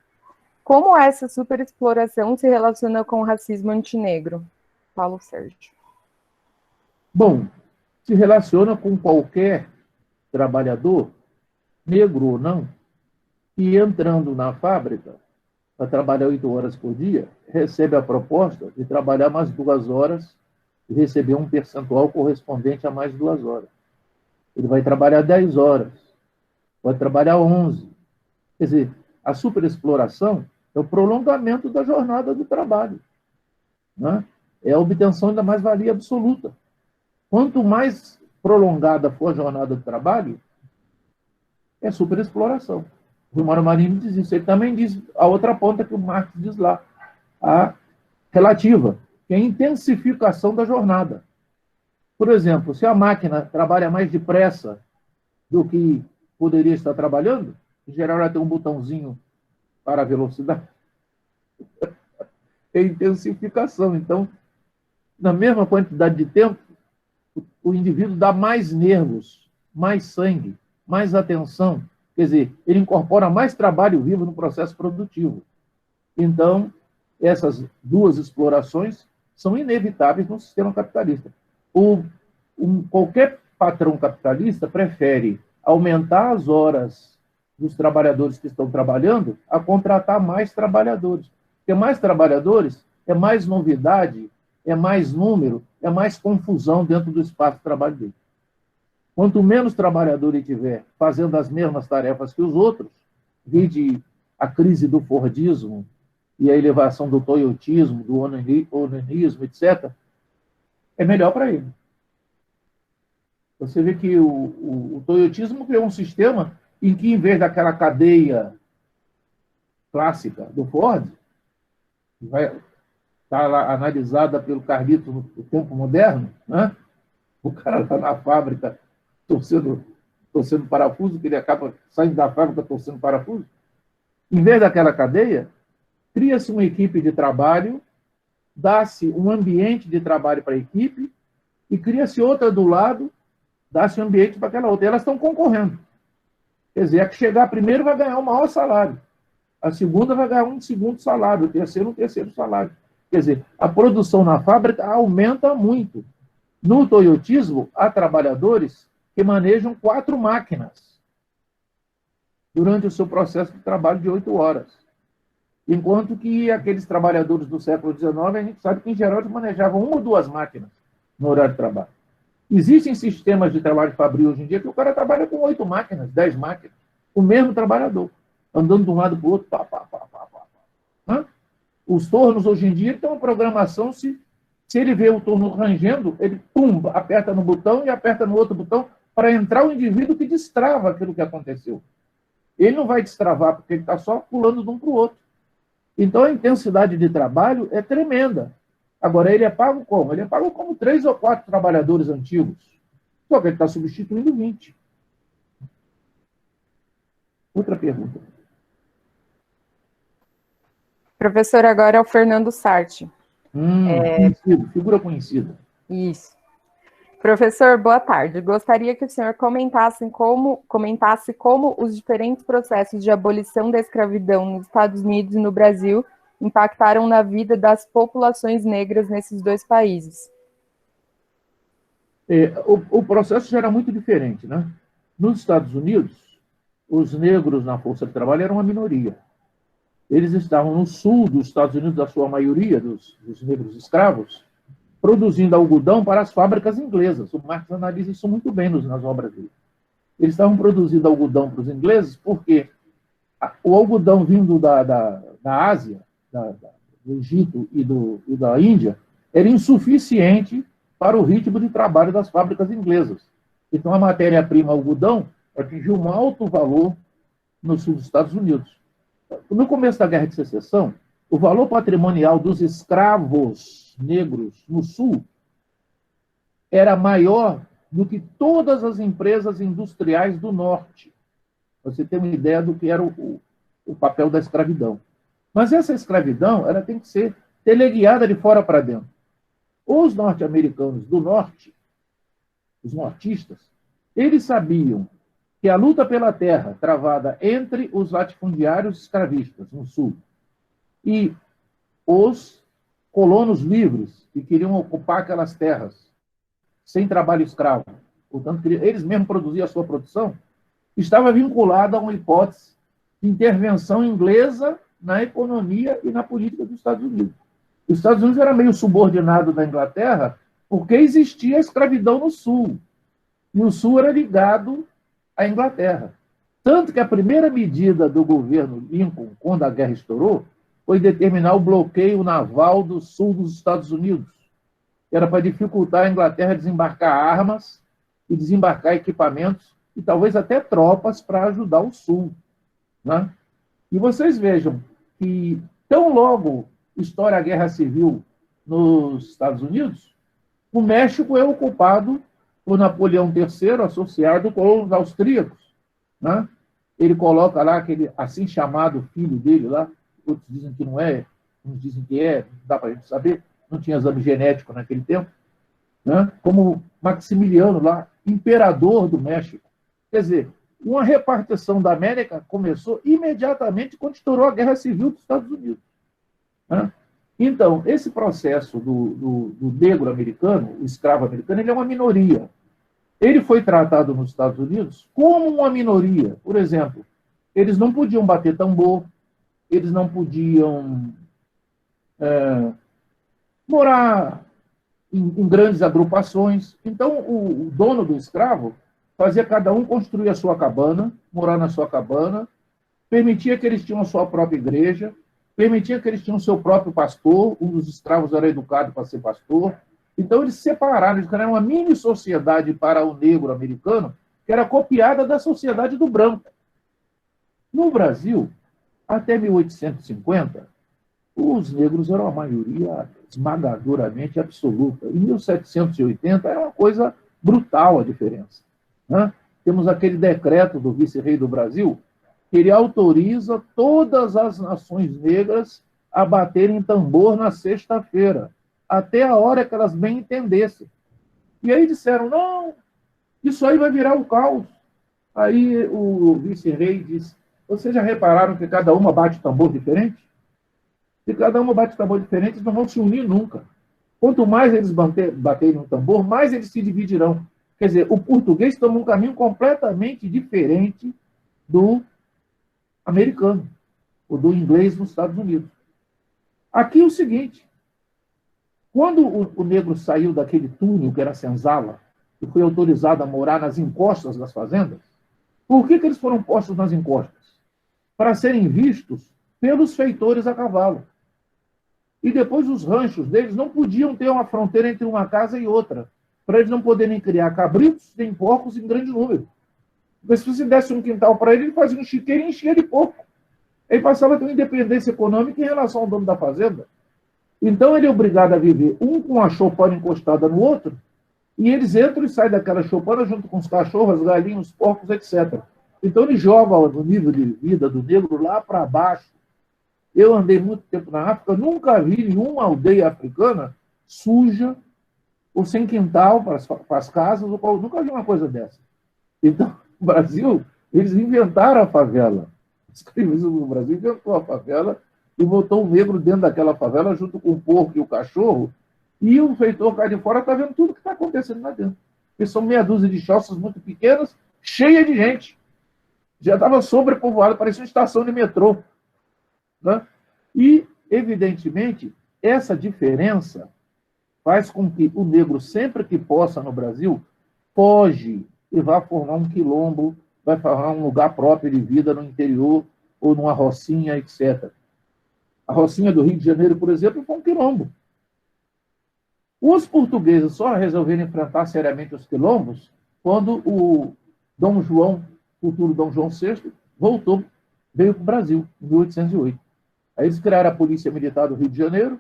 Como essa superexploração se relaciona com o racismo antinegro? Paulo Sérgio. Bom, se relaciona com qualquer trabalhador, negro ou não, que entrando na fábrica para trabalhar 8 horas por dia, recebe a proposta de trabalhar mais 2 horas e receber um percentual correspondente a mais 2 horas. Ele vai trabalhar 10 horas, pode trabalhar 11. Quer dizer, a superexploração é o prolongamento da jornada do trabalho, né? É a obtenção da mais-valia absoluta. Quanto mais prolongada for a jornada do trabalho, é superexploração. O Mário Marini diz isso. Ele também diz a outra ponta que o Marx diz lá, a relativa, que é a intensificação da jornada. Por exemplo, se a máquina trabalha mais depressa do que poderia estar trabalhando, em geral ela tem um botãozinho para a velocidade, é intensificação. Então, na mesma quantidade de tempo, o indivíduo dá mais nervos, mais sangue, mais atenção. Quer dizer, ele incorpora mais trabalho vivo no processo produtivo. Então, essas duas explorações são inevitáveis no sistema capitalista. Qualquer patrão capitalista prefere aumentar as horas dos trabalhadores que estão trabalhando a contratar mais trabalhadores. Porque mais trabalhadores é mais novidade, é mais número, é mais confusão dentro do espaço de trabalho dele. Quanto menos trabalhador ele tiver fazendo as mesmas tarefas que os outros, vide a crise do Fordismo e a elevação do toyotismo, do onanismo, etc., é melhor para ele. Você vê que o toyotismo criou um sistema em que, em vez daquela cadeia clássica do Ford, que vai estar lá analisada pelo Carlito no tempo moderno, né? O cara está na fábrica torcendo parafuso, que ele acaba saindo da fábrica torcendo parafuso. Em vez daquela cadeia, cria-se uma equipe de trabalho, dá-se um ambiente de trabalho para a equipe e cria-se outra do lado, dá-se um ambiente para aquela outra. E elas estão concorrendo. Quer dizer, a que chegar primeiro vai ganhar o maior salário. A segunda vai ganhar um segundo salário, o terceiro um terceiro salário. Quer dizer, a produção na fábrica aumenta muito. No toyotismo, há trabalhadores que manejam 4 máquinas durante o seu processo de trabalho de 8 horas. Enquanto que aqueles trabalhadores do século XIX, a gente sabe que, em geral, eles manejavam 1 ou 2 máquinas no horário de trabalho. Existem sistemas de trabalho fabril hoje em dia que o cara trabalha com 8 máquinas, 10 máquinas, o mesmo trabalhador, andando de um lado para o outro, pá, pá, pá, pá, pá, pá. Os tornos, hoje em dia, têm uma programação, se ele vê o torno rangendo, ele, pum, aperta no botão e aperta no outro botão para entrar o indivíduo que destrava aquilo que aconteceu. Ele não vai destravar, porque ele está só pulando de um para o outro. Então, a intensidade de trabalho é tremenda. Agora, ele é pago como? Ele é pago como 3 ou 4 trabalhadores antigos. Só que ele está substituindo 20. Outra pergunta. Professor, agora é o Fernando Sarti. Conhecido, figura conhecida. Isso. Professor, boa tarde. Gostaria que o senhor comentasse como os diferentes processos de abolição da escravidão nos Estados Unidos e no Brasil impactaram na vida das populações negras nesses 2 países. O processo já era muito diferente, né? Nos Estados Unidos, os negros na força de trabalho eram uma minoria. Eles estavam no sul dos Estados Unidos, a sua maioria dos negros escravos, produzindo algodão para as fábricas inglesas. O Marx analisa isso muito bem nas obras dele. Eles estavam produzindo algodão para os ingleses porque o algodão vindo da Ásia, do Egito e da Índia, era insuficiente para o ritmo de trabalho das fábricas inglesas. Então, a matéria-prima algodão atingiu um alto valor no sul dos Estados Unidos. No começo da Guerra de Secessão, o valor patrimonial dos escravos negros no sul era maior do que todas as empresas industriais do norte. Você tem uma ideia do que era o papel da escravidão. Mas essa escravidão ela tem que ser teleguiada de fora para dentro. Os norte-americanos do norte, os nortistas, eles sabiam que a luta pela terra travada entre os latifundiários escravistas no sul e os colonos livres que queriam ocupar aquelas terras sem trabalho escravo, portanto, eles mesmos produziam a sua produção, estava vinculada a uma hipótese de intervenção inglesa na economia e na política dos Estados Unidos. Os Estados Unidos era meio subordinado da Inglaterra porque existia a escravidão no sul, e o sul era ligado à Inglaterra. Tanto que a primeira medida do governo Lincoln, quando a guerra estourou, foi determinar o bloqueio naval do sul dos Estados Unidos. Era para dificultar a Inglaterra desembarcar armas e desembarcar equipamentos e talvez até tropas para ajudar o sul, né? E vocês vejam que, tão logo estoura a Guerra Civil nos Estados Unidos, o México é ocupado por Napoleão III, associado com os austríacos, né? Ele coloca lá aquele assim chamado filho dele lá, outros dizem que não é, uns dizem que é, não dá para a gente saber, não tinha exame genético naquele tempo, né? Como Maximiliano lá, imperador do México. Quer dizer, uma repartição da América começou imediatamente quando estourou a Guerra Civil dos Estados Unidos, né? Então, esse processo do negro americano, o escravo americano, ele é uma minoria. Ele foi tratado nos Estados Unidos como uma minoria. Por exemplo, eles não podiam bater tambor, eles não podiam morar em grandes agrupações. Então, o dono do escravo fazia cada um construir a sua cabana, morar na sua cabana, permitia que eles tinham a sua própria igreja, permitia que eles tinham o seu próprio pastor, um dos escravos era educado para ser pastor. Então, eles separaram, eles criaram uma mini-sociedade para o negro americano, que era copiada da sociedade do branco. No Brasil, até 1850, os negros eram a maioria esmagadoramente absoluta. Em 1780, era uma coisa brutal a diferença, né? Temos aquele decreto do vice-rei do Brasil, que ele autoriza todas as nações negras a baterem tambor na sexta-feira, até a hora que elas bem entendessem. E aí disseram, não, isso aí vai virar um caos. Aí o vice-rei disse, vocês já repararam que cada uma bate tambor diferente? Se cada uma bate tambor diferente, eles não vão se unir nunca. Quanto mais eles baterem no tambor, mais eles se dividirão. Quer dizer, o português toma um caminho completamente diferente do americano, ou do inglês nos Estados Unidos. Aqui é o seguinte, quando o negro saiu daquele túnel que era a senzala, e foi autorizado a morar nas encostas das fazendas, por que eles foram postos nas encostas? Para serem vistos pelos feitores a cavalo. E depois os ranchos deles não podiam ter uma fronteira entre uma casa e outra, para eles não poderem criar cabritos nem porcos em grande número. Porque se você desse um quintal para ele, ele fazia um chiqueiro e enchia de porco. Ele passava a ter uma independência econômica em relação ao dono da fazenda. Então ele é obrigado a viver um com a choupana encostada no outro, e eles entram e saem daquela choupana junto com os cachorros, as galinhas, os porcos, etc. Então ele joga o nível de vida do negro lá para baixo. Eu andei muito tempo na África, nunca vi nenhuma aldeia africana suja ou sem quintal para as casas, nunca vi uma coisa dessa. Então, no Brasil, eles inventaram a favela. Os escravistas do Brasil inventou a favela e botou o negro dentro daquela favela junto com o porco e o cachorro, e o feitor cá de fora está vendo tudo que está acontecendo lá dentro. que são meia dúzia de choças muito pequenas, cheia de gente. Já estava sobrepovoado, parecia uma estação de metrô. Né? E, evidentemente, essa diferença faz com que o negro, sempre que possa no Brasil, foge e vá formar um quilombo, vai formar um lugar próprio de vida no interior ou numa rocinha, etc. A rocinha do Rio de Janeiro, por exemplo, foi um quilombo. Os portugueses só resolveram enfrentar seriamente os quilombos quando o Dom João, futuro Dom João VI, veio para o Brasil, em 1808. Aí eles criaram a Polícia Militar do Rio de Janeiro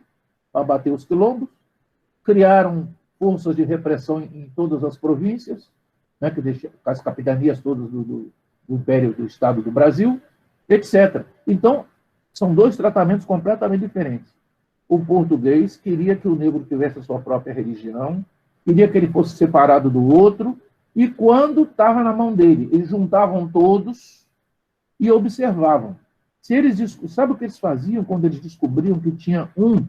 para bater os quilombos, criaram forças de repressão em todas as províncias, né, que deixaram as capitanias todas do Império do Estado do Brasil, etc. Então, são dois tratamentos completamente diferentes. O português queria que o negro tivesse a sua própria religião, queria que ele fosse separado do outro, e quando estava na mão dele, eles juntavam todos e observavam. Sabe o que eles faziam quando eles descobriam que tinha um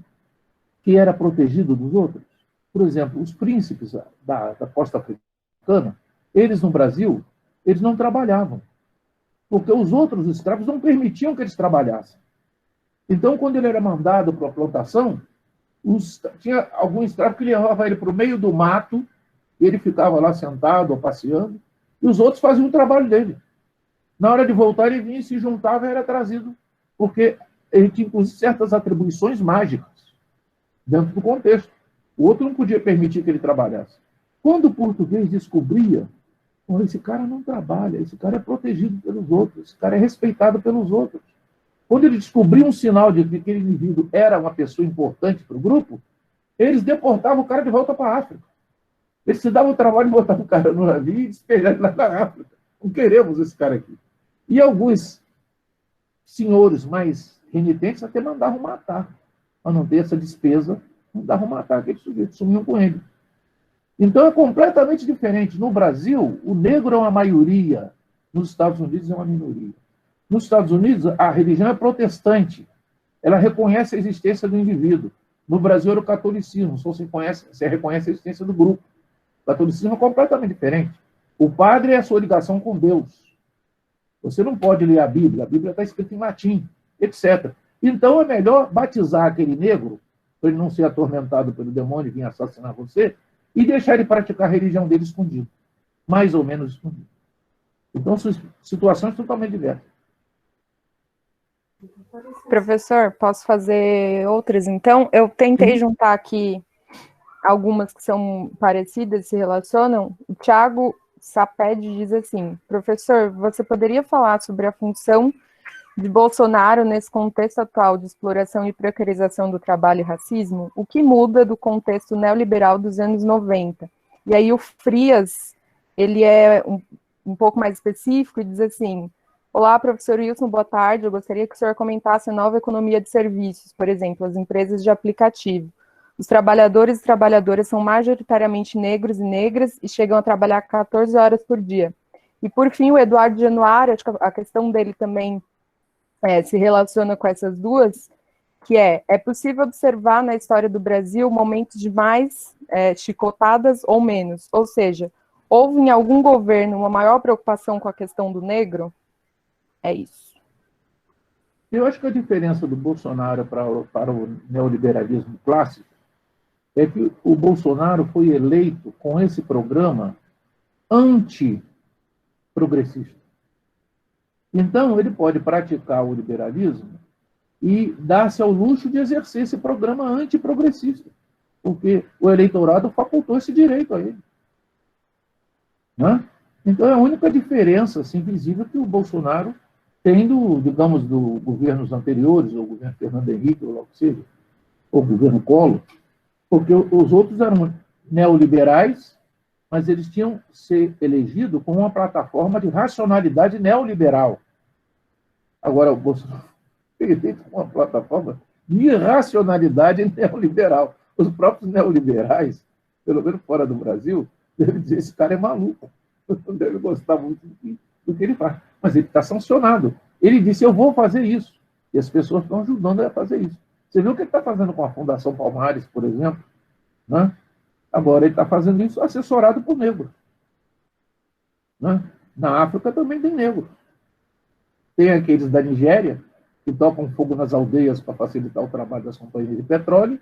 que era protegido dos outros? Por exemplo, os príncipes da costa africana, eles no Brasil, eles não trabalhavam, porque os outros escravos não permitiam que eles trabalhassem. Então, quando ele era mandado para a plantação, tinha algum escravo que levava ele para o meio do mato, e ele ficava lá sentado ou passeando, e os outros faziam o trabalho dele. Na hora de voltar, ele vinha e se juntava e era trazido, porque ele tinha, inclusive, certas atribuições mágicas dentro do contexto. O outro não podia permitir que ele trabalhasse. Quando o português descobria, esse cara não trabalha, esse cara é protegido pelos outros, esse cara é respeitado pelos outros. Quando ele descobriu um sinal de que aquele indivíduo era uma pessoa importante para o grupo, eles deportavam o cara de volta para a África. Eles se davam o trabalho de botar o cara no navio e despejar ele lá na África. Não queremos esse cara aqui. E alguns senhores mais renitentes até mandavam matar. Para não ter essa despesa, mandavam matar aquele sujeito, sumiam com ele. Então é completamente diferente. No Brasil, o negro é uma maioria, nos Estados Unidos é uma minoria. Nos Estados Unidos, a religião é protestante. Ela reconhece a existência do indivíduo. No Brasil, era o catolicismo. Só se reconhece a existência do grupo. O catolicismo é completamente diferente. O padre é a sua ligação com Deus. Você não pode ler a Bíblia está escrita em latim, etc. Então, é melhor batizar aquele negro, para ele não ser atormentado pelo demônio e vir assassinar você, e deixar ele praticar a religião dele escondido. Mais ou menos escondido. Então, são situações totalmente diversas. Professor, posso fazer outras, então? Eu tentei juntar aqui algumas que são parecidas, se relacionam. O Thiago Saped diz assim: professor, você poderia falar sobre a função de Bolsonaro nesse contexto atual de exploração e precarização do trabalho e racismo? O que muda do contexto neoliberal dos anos 90? E aí o Frias, ele é um pouco mais específico e diz assim: olá, professor Wilson, boa tarde. Eu gostaria que o senhor comentasse a nova economia de serviços, por exemplo, as empresas de aplicativo. Os trabalhadores e trabalhadoras são majoritariamente negros e negras e chegam a trabalhar 14 horas por dia. E, por fim, o Eduardo Januário, acho que a questão dele também se relaciona com essas duas, que é possível observar na história do Brasil momentos de mais chicotadas ou menos? Ou seja, houve em algum governo uma maior preocupação com a questão do negro? É isso. Eu acho que a diferença do Bolsonaro para o neoliberalismo clássico é que o Bolsonaro foi eleito com esse programa anti-progressista. Então, ele pode praticar o liberalismo e dar-se ao luxo de exercer esse programa antiprogressista, porque o eleitorado facultou esse direito a ele. Né? Então, é a única diferença assim, visível que o Bolsonaro tem digamos, dos governos anteriores, ou o governo Fernando Henrique, ou logo que seja, ou o governo Collor, porque os outros eram neoliberais, mas eles tinham ser elegidos com uma plataforma de racionalidade neoliberal. Agora, o Bolsonaro foi eleito com uma plataforma de irracionalidade neoliberal. Os próprios neoliberais, pelo menos fora do Brasil, devem dizer: esse cara é maluco, não deve gostar muito do que ele faz. Mas ele está sancionado. Ele disse: eu vou fazer isso. E as pessoas estão ajudando ele a fazer isso. Você viu o que ele está fazendo com a Fundação Palmares, por exemplo? Né? Agora, ele está fazendo isso assessorado por negros. né? Na África também tem negros. Tem aqueles da Nigéria, que tocam fogo nas aldeias para facilitar o trabalho das companhias de petróleo,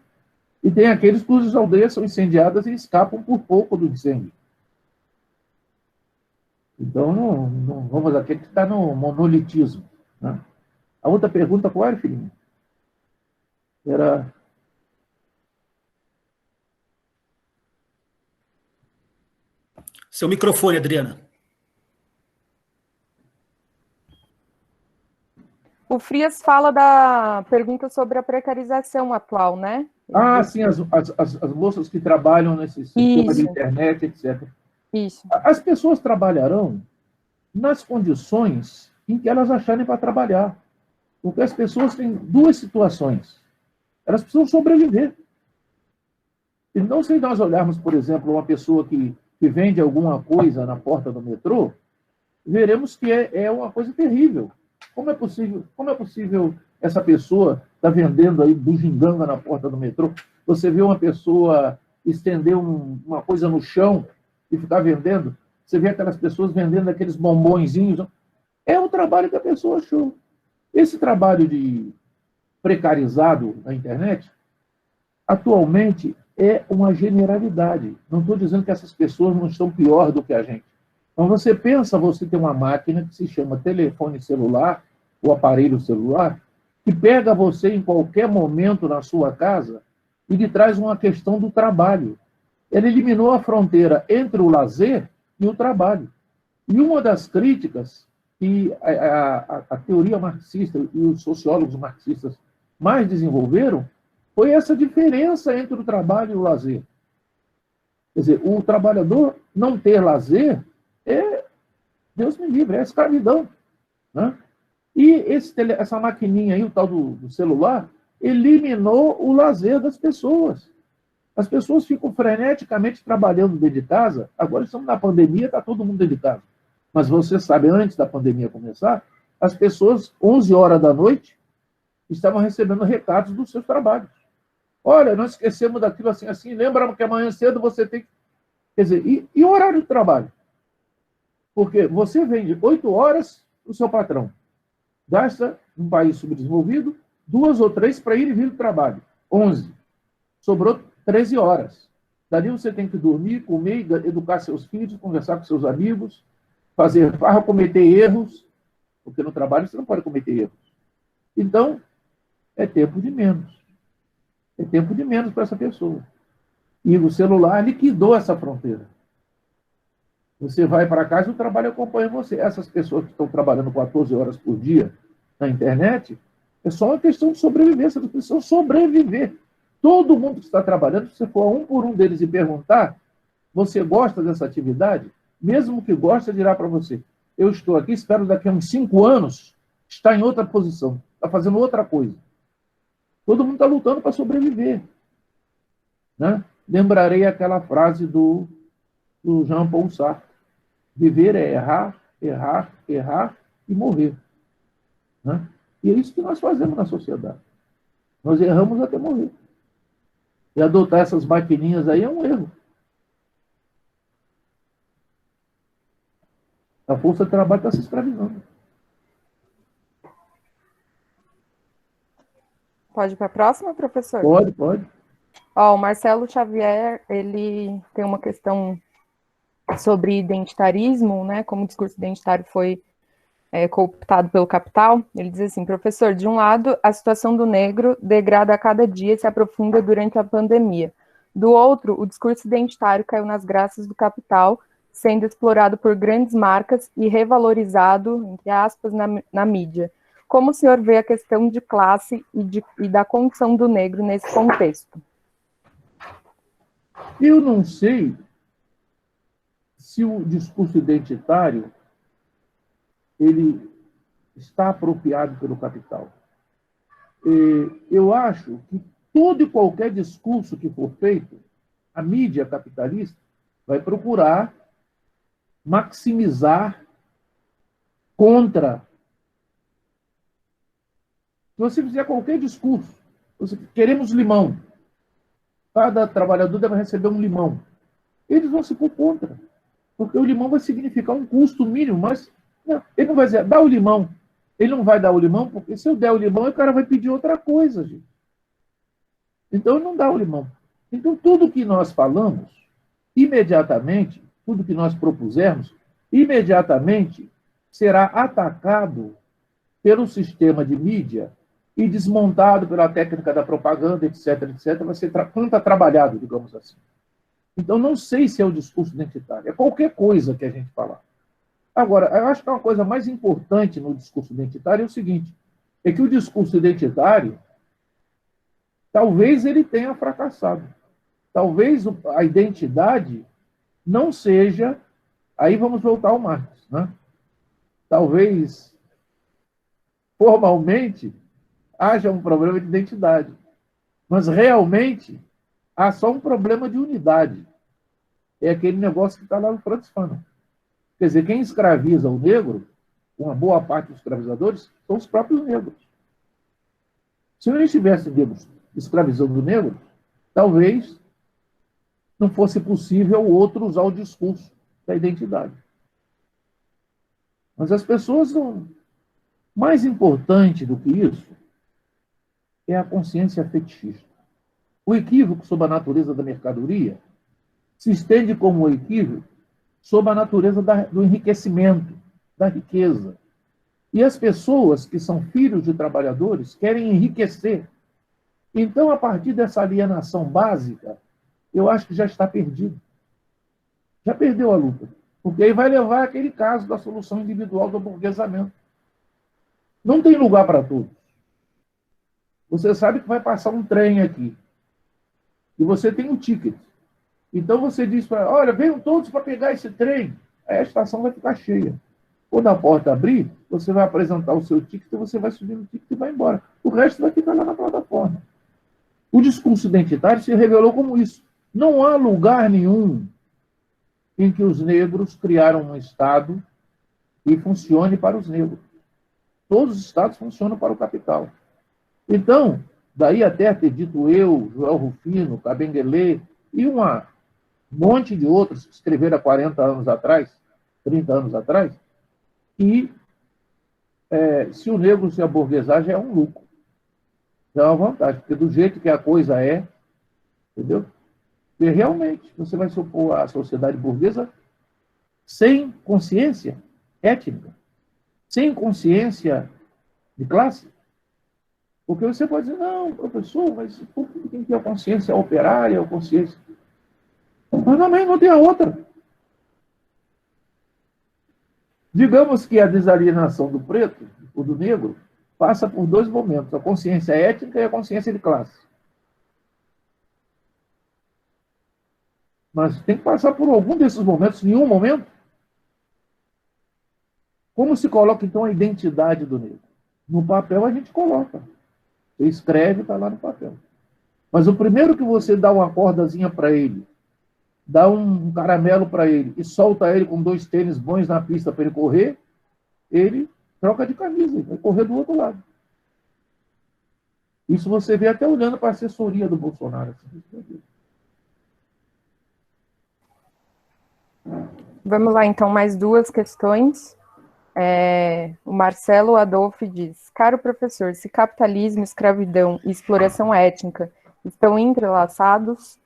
e tem aqueles cujas aldeias são incendiadas e escapam por pouco do incêndio. Então, não vamos acreditar no monolitismo. Né? A outra pergunta qual era, filhinho? Era... Seu microfone, Adriana. O Frias fala da pergunta sobre a precarização atual, né? Ah, sim, as moças que trabalham nesse sistema de internet, etc. Isso. As pessoas trabalharão nas condições em que elas acharem para trabalhar. Porque as pessoas têm duas situações. Elas precisam sobreviver. Então, se nós olharmos, por exemplo, uma pessoa que vende alguma coisa na porta do metrô, veremos que é uma coisa terrível. Como é possível essa pessoa estar vendendo aí bugiganga na porta do metrô? Você vê uma pessoa estender uma coisa no chão e ficar vendendo? Você vê aquelas pessoas vendendo aqueles bombonzinhos? É o trabalho que a pessoa achou. Esse trabalho de precarizado na internet, atualmente, é uma generalidade. Não estou dizendo que essas pessoas não estão pior do que a gente. Então, você pensa, você tem uma máquina que se chama telefone celular, ou aparelho celular, que pega você em qualquer momento na sua casa e lhe traz uma questão do trabalho. Ela eliminou a fronteira entre o lazer e o trabalho. E uma das críticas que a teoria marxista e os sociólogos marxistas mais desenvolveram foi essa diferença entre o trabalho e o lazer. Quer dizer, o trabalhador não ter lazer Deus me livre, é escravidão. Né? E essa maquininha aí, o tal do celular, eliminou o lazer das pessoas. As pessoas ficam freneticamente trabalhando dentro de casa. Agora estamos na pandemia, está todo mundo dentro de casa. Mas você sabe, antes da pandemia começar, as pessoas, 11 horas da noite, estavam recebendo recados dos seus trabalhos. Olha, nós esquecemos daquilo assim, lembra que amanhã cedo você tem que... Quer dizer, e o horário de trabalho? Porque você vende 8 horas para o seu patrão. Gasta, num país subdesenvolvido, 2 ou 3 para ir e vir do trabalho. 11. Sobrou 13 horas. Dali você tem que dormir, comer, educar seus filhos, conversar com seus amigos, fazer farra, cometer erros, porque no trabalho você não pode cometer erros. Então, é tempo de menos. É tempo de menos para essa pessoa. E o celular liquidou essa fronteira. Você vai para casa e o trabalho acompanha você. Essas pessoas que estão trabalhando 14 horas por dia na internet, é só uma questão de sobrevivência. Elas precisam sobreviver. Todo mundo que está trabalhando, se você for um por um deles e perguntar, você gosta dessa atividade? Mesmo que goste, dirá para você, eu estou aqui, espero daqui a uns 5 anos estar em outra posição, está fazendo outra coisa. Todo mundo está lutando para sobreviver. Né? Lembrarei aquela frase do Jean-Paul Sartre. Viver é errar, errar, errar e morrer. Né? E é isso que nós fazemos na sociedade. Nós erramos até morrer. E adotar essas maquininhas aí é um erro. A força de trabalho está se escravizando. Pode ir para a próxima, professor? Pode. Ó, o Marcelo Xavier, ele tem uma questão sobre identitarismo, né? Como o discurso identitário foi cooptado pelo capital. Ele diz assim, professor, de um lado, a situação do negro degrada a cada dia e se aprofunda durante a pandemia. Do outro, o discurso identitário caiu nas graças do capital, sendo explorado por grandes marcas e revalorizado, entre aspas, na mídia. Como o senhor vê a questão de classe e da condição do negro nesse contexto? Eu não sei se o discurso identitário ele está apropriado pelo capital. Eu acho que todo e qualquer discurso que for feito, a mídia capitalista vai procurar maximizar contra. Se você fizer qualquer discurso, queremos limão, cada trabalhador deve receber um limão, eles vão se pôr contra. Porque o limão vai significar um custo mínimo, mas não, ele não vai dizer, dá o limão. Ele não vai dar o limão, porque se eu der o limão, o cara vai pedir outra coisa, gente. Então, ele não dá o limão. Então, tudo que nós falamos, imediatamente, tudo que nós propusermos, imediatamente será atacado pelo sistema de mídia e desmontado pela técnica da propaganda, etc., etc., vai ser trabalhado, digamos assim. Então, não sei se é o discurso identitário, é qualquer coisa que a gente falar. Agora, eu acho que uma coisa mais importante no discurso identitário é o seguinte, é que o discurso identitário, talvez ele tenha fracassado. Talvez a identidade não seja... Aí vamos voltar ao Marx, né? Talvez, formalmente, haja um problema de identidade, mas realmente há só um problema de unidade. É aquele negócio que está lá no Franz Fanon. Quer dizer, quem escraviza o negro, uma boa parte dos escravizadores, são os próprios negros. Se não estivesse negros escravizando o negro, talvez não fosse possível o outro usar o discurso da identidade. Mas as pessoas não... Mais importante do que isso é a consciência fetichista. O equívoco sobre a natureza da mercadoria se estende como o equívoco sobre a natureza do enriquecimento, da riqueza. E as pessoas que são filhos de trabalhadores querem enriquecer. Então, a partir dessa alienação básica, eu acho que já está perdido. Já perdeu a luta. Porque aí vai levar aquele caso da solução individual do aburguesamento. Não tem lugar para todos. Você sabe que vai passar um trem aqui. E você tem um ticket. Então você diz para olha, venham todos para pegar esse trem. Aí a estação vai ficar cheia. Quando a porta abrir, você vai apresentar o seu ticket, você vai subir no ticket e vai embora. O resto vai ficar lá na plataforma. O discurso identitário se revelou como isso. Não há lugar nenhum em que os negros criaram um Estado e funcione para os negros. Todos os Estados funcionam para o capital. Então, daí até ter dito eu, Joel Rufino, Kabengele e um monte de outros que escreveram há 40 anos atrás, 30 anos atrás, que se o negro se aburguesar já é um lucro. Já é uma vantagem, porque do jeito que a coisa é, entendeu? E realmente, você vai se opor à sociedade burguesa sem consciência étnica, sem consciência de classe. Porque você pode dizer, não, professor, mas quem tem a consciência operária, a consciência... Mas também não tem a outra. Digamos que a desalienação do preto, ou do negro, passa por dois momentos, a consciência étnica e a consciência de classe. Mas tem que passar por algum desses momentos, nenhum momento. Como se coloca, então, a identidade do negro? No papel a gente coloca. Você escreve, está lá no papel. Mas o primeiro que você dá uma cordazinha para ele, dá um caramelo para ele e solta ele com 2 tênis bons na pista para ele correr, ele troca de camisa, ele vai correr do outro lado. Isso você vê até olhando para a assessoria do Bolsonaro. Vamos lá, então, mais 2 questões. O Marcelo Adolfo diz, caro professor, se capitalismo, escravidão e exploração étnica estão entrelaçados,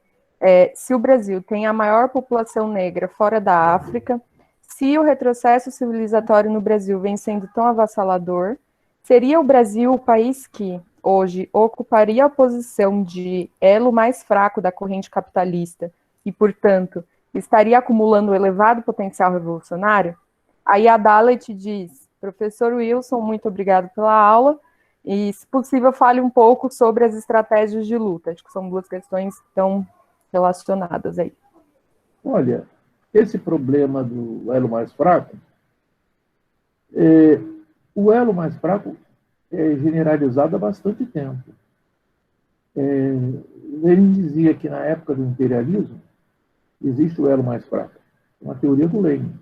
se o Brasil tem a maior população negra fora da África, se o retrocesso civilizatório no Brasil vem sendo tão avassalador, seria o Brasil o país que, hoje, ocuparia a posição de elo mais fraco da corrente capitalista e, portanto, estaria acumulando um elevado potencial revolucionário? Aí a Dalet diz, professor Wilson, muito obrigado pela aula, e, se possível, fale um pouco sobre as estratégias de luta. Acho que são 2 questões que estão relacionadas aí. Olha, esse problema do elo mais fraco, o elo mais fraco é generalizado há bastante tempo. Lenin dizia que na época do imperialismo existe o elo mais fraco. É uma teoria do Lenin.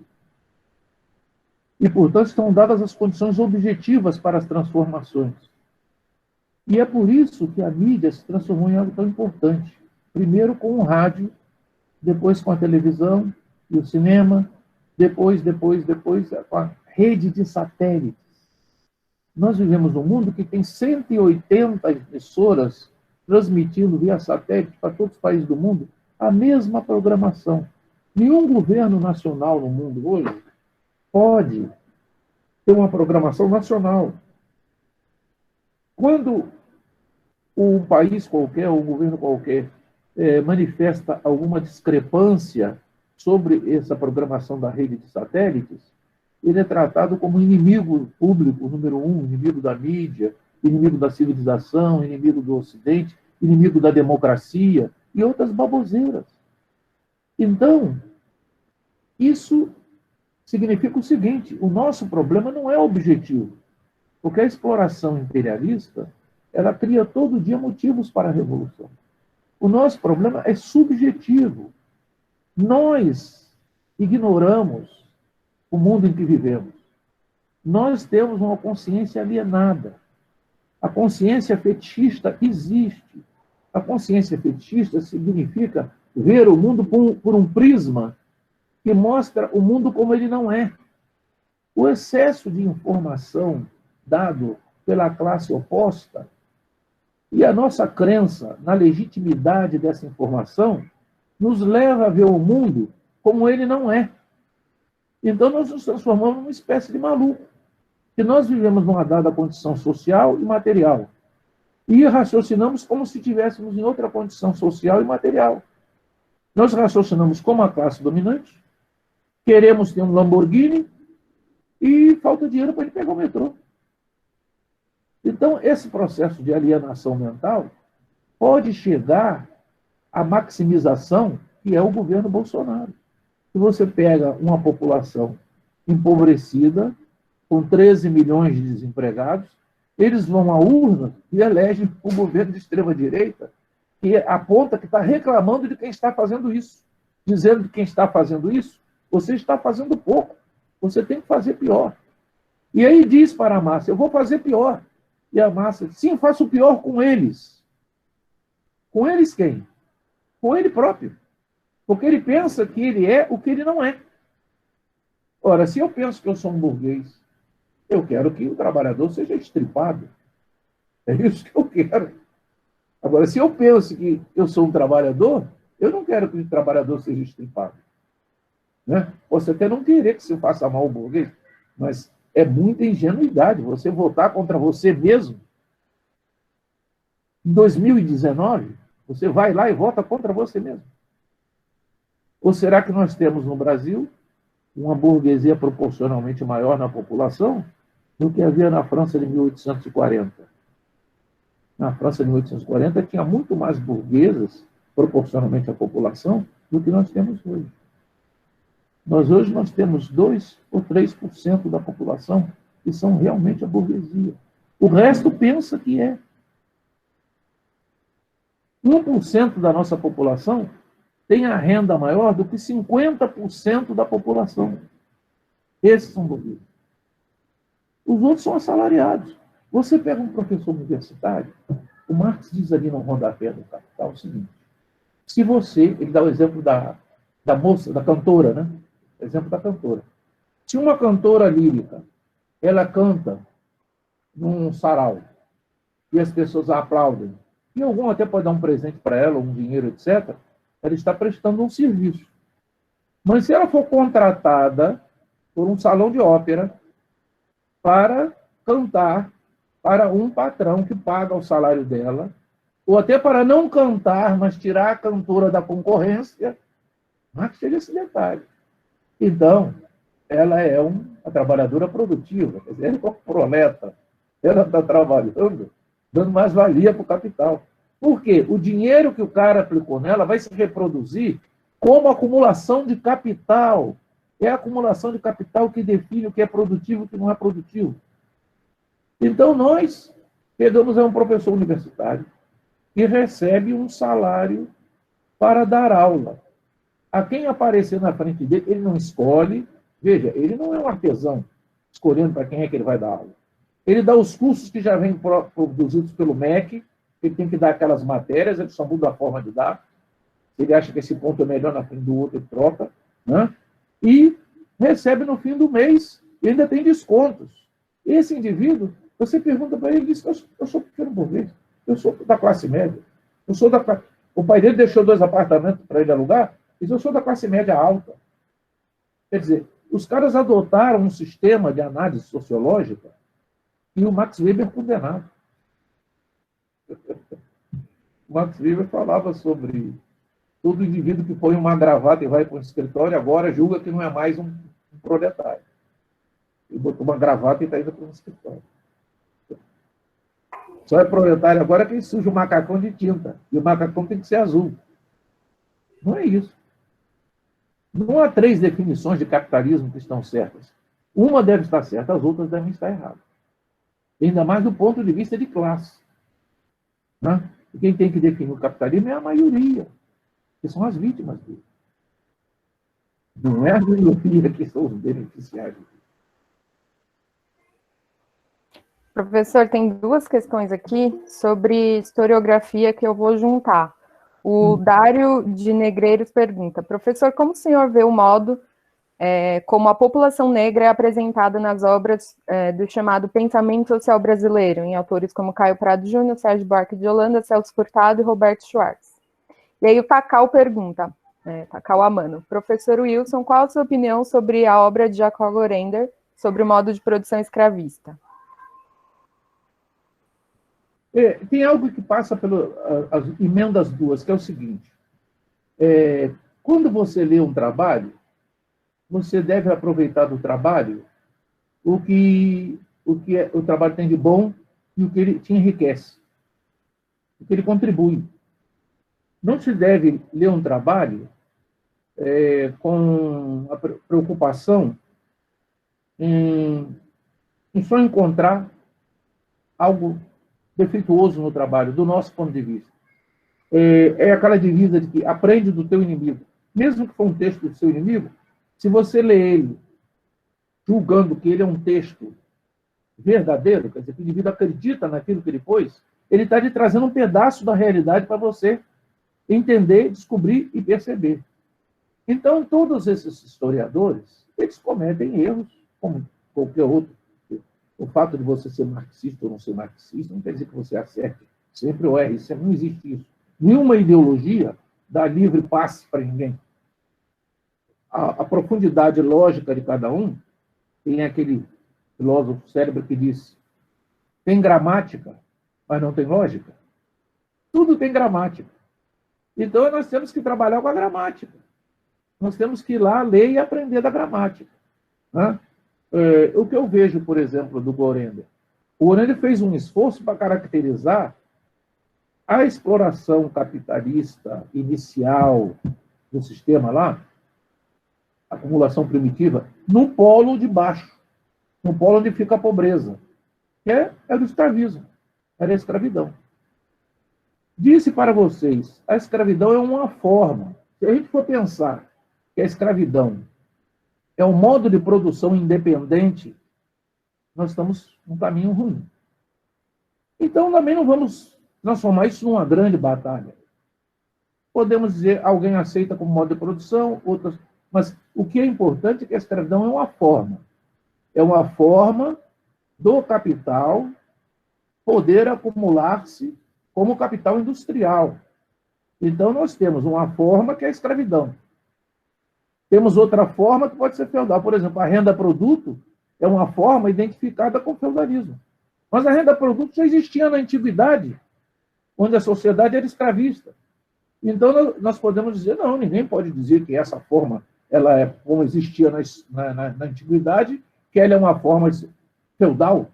E, portanto, estão dadas as condições objetivas para as transformações. E é por isso que a mídia se transformou em algo tão importante. Primeiro com o rádio, depois com a televisão e o cinema, depois, com a rede de satélites. Nós vivemos num mundo que tem 180 emissoras transmitindo via satélite para todos os países do mundo a mesma programação. Nenhum governo nacional no mundo hoje pode ter uma programação nacional. Quando um país qualquer, ou um governo qualquer, manifesta alguma discrepância sobre essa programação da rede de satélites, ele é tratado como inimigo público número 1, inimigo da mídia, inimigo da civilização, inimigo do Ocidente, inimigo da democracia e outras baboseiras. Então, isso significa o seguinte: o nosso problema não é objetivo, porque a exploração imperialista ela cria todo dia motivos para a revolução. O nosso problema é subjetivo. Nós ignoramos o mundo em que vivemos. Nós temos uma consciência alienada. A consciência fetichista existe. A consciência fetichista significa ver o mundo por um prisma que mostra o mundo como ele não é. O excesso de informação dado pela classe oposta e a nossa crença na legitimidade dessa informação nos leva a ver o mundo como ele não é. Então, nós nos transformamos numa espécie de maluco. Que nós vivemos numa dada condição social e material. E raciocinamos como se estivéssemos em outra condição social e material. Nós raciocinamos como a classe dominante, queremos ter um Lamborghini e falta dinheiro para ele pegar o metrô. Então, esse processo de alienação mental pode chegar à maximização que é o governo Bolsonaro. Se você pega uma população empobrecida, com 13 milhões de desempregados, eles vão à urna e elegem um governo de extrema-direita que aponta que está reclamando de quem está fazendo isso, dizendo que quem está fazendo isso, você está fazendo pouco, você tem que fazer pior. E aí diz para a massa, eu vou fazer pior. E a massa, sim, faço pior com eles. Com eles quem? Com ele próprio. Porque ele pensa que ele é o que ele não é. Ora, se eu penso que eu sou um burguês, eu quero que o trabalhador seja estripado. É isso que eu quero. Agora, se eu penso que eu sou um trabalhador, eu não quero que o trabalhador seja estripado. Né? Você até não querer que se faça mal ao burguês, mas é muita ingenuidade você votar contra você mesmo. Em 2019, você vai lá e vota contra você mesmo. Ou será que nós temos no Brasil uma burguesia proporcionalmente maior na população do que havia na França de 1840? Na França de 1840 tinha muito mais burguesas proporcionalmente à população do que nós temos hoje. Hoje nós temos 2 ou 3% da população que são realmente a burguesia. O resto pensa que é. 1% da nossa população tem a renda maior do que 50% da população. Esses são burgueses. Os outros são assalariados. Você pega um professor universitário, o Marx diz ali no rodapé do Capital o seguinte: se você, ele dá o exemplo da moça, da cantora, né? Exemplo da cantora. Se uma cantora lírica, ela canta num sarau e as pessoas a aplaudem, e algum até pode dar um presente para ela, um dinheiro, etc., ela está prestando um serviço. Mas se ela for contratada por um salão de ópera para cantar para um patrão que paga o salário dela, ou até para não cantar, mas tirar a cantora da concorrência, Marx chega esse detalhe. Então, ela é uma trabalhadora produtiva, quer dizer, ela é uma proleta, ela está trabalhando, dando mais valia para o capital. Por quê? O dinheiro que o cara aplicou nela vai se reproduzir como acumulação de capital. É a acumulação de capital que define o que é produtivo e o que não é produtivo. Então, nós pegamos um professor universitário que recebe um salário para dar aula. A quem aparecer na frente dele, ele não escolhe. Veja, ele não é um artesão escolhendo para quem é que ele vai dar aula. Ele dá os cursos que já vêm produzidos pelo MEC, ele tem que dar aquelas matérias, ele só muda a forma de dar. Se ele acha que esse ponto é melhor na frente do outro, ele troca. Né? E recebe no fim do mês e ainda tem descontos. Esse indivíduo, você pergunta para ele, ele diz, eu sou pequeno burguês, eu sou da classe média, eu sou da. O pai dele deixou 2 apartamentos para ele alugar, e eu sou da classe média alta. Quer dizer, os caras adotaram um sistema de análise sociológica e o Max Weber condenado. O Max Weber falava sobre todo indivíduo que põe uma gravata e vai para o escritório, agora julga que não é mais um proletário. Ele botou uma gravata e está indo para um escritório. Só é proletário agora quem suja o macacão de tinta. E o macacão tem que ser azul. Não é isso. Não há 3 definições de capitalismo que estão certas. Uma deve estar certa, as outras devem estar erradas. Ainda mais do ponto de vista de classe. Né? E quem tem que definir o capitalismo é a maioria, que são as vítimas dele. Não é a minoria que são os beneficiários. Professor, tem 2 questões aqui sobre historiografia que eu vou juntar. O Dário de Negreiros pergunta, professor, como o senhor vê o modo como a população negra é apresentada nas obras do chamado pensamento social brasileiro, em autores como Caio Prado Júnior, Sérgio Buarque de Holanda, Celso Furtado e Roberto Schwartz? E aí o Takao pergunta, Takao Amano, professor Wilson, qual a sua opinião sobre a obra de Jacob Gorender sobre o modo de produção escravista? Tem algo que passa pelas emendas 2, que é o seguinte. Quando você lê um trabalho, você deve aproveitar do trabalho o que o trabalho tem de bom e o que ele te enriquece, o que ele contribui. Não se deve ler um trabalho com a preocupação em só encontrar algo defeituoso no trabalho, do nosso ponto de vista. É aquela divisa de que aprende do teu inimigo. Mesmo que for um texto do seu inimigo, se você lê ele julgando que ele é um texto verdadeiro, quer dizer, que o indivíduo acredita naquilo que ele pôs, ele está lhe trazendo um pedaço da realidade para você entender, descobrir e perceber. Então, todos esses historiadores, eles cometem erros, como qualquer outro. O fato de você ser marxista ou não ser marxista não quer dizer que você acerte sempre ou erre. Não existe isso. Nenhuma ideologia dá livre passe para ninguém. A profundidade lógica de cada um, tem aquele filósofo célebre que diz, tem gramática, mas não tem lógica. Tudo tem gramática. Então, nós temos que trabalhar com a gramática. Nós temos que ir lá, ler e aprender da gramática. Né? O que eu vejo, por exemplo, do Gorender. O Gorender fez um esforço para caracterizar a exploração capitalista inicial do sistema lá, a acumulação primitiva, no polo de baixo, no polo onde fica a pobreza, que é do escravismo, era a escravidão. Disse para vocês, a escravidão é uma forma. Se a gente for pensar que a escravidão é um modo de produção independente, nós estamos num caminho ruim. Então, também não vamos transformar isso numa grande batalha. Podemos dizer, alguém aceita como modo de produção, outras... Mas o que é importante é que a escravidão é uma forma. É uma forma do capital poder acumular-se como capital industrial. Então, nós temos uma forma que é a escravidão. Temos outra forma que pode ser feudal. Por exemplo, a renda-produto é uma forma identificada com o feudalismo. Mas a renda-produto já existia na antiguidade, onde a sociedade era escravista. Então, nós podemos dizer, não, ninguém pode dizer que essa forma, ela é como existia na antiguidade, que ela é uma forma feudal.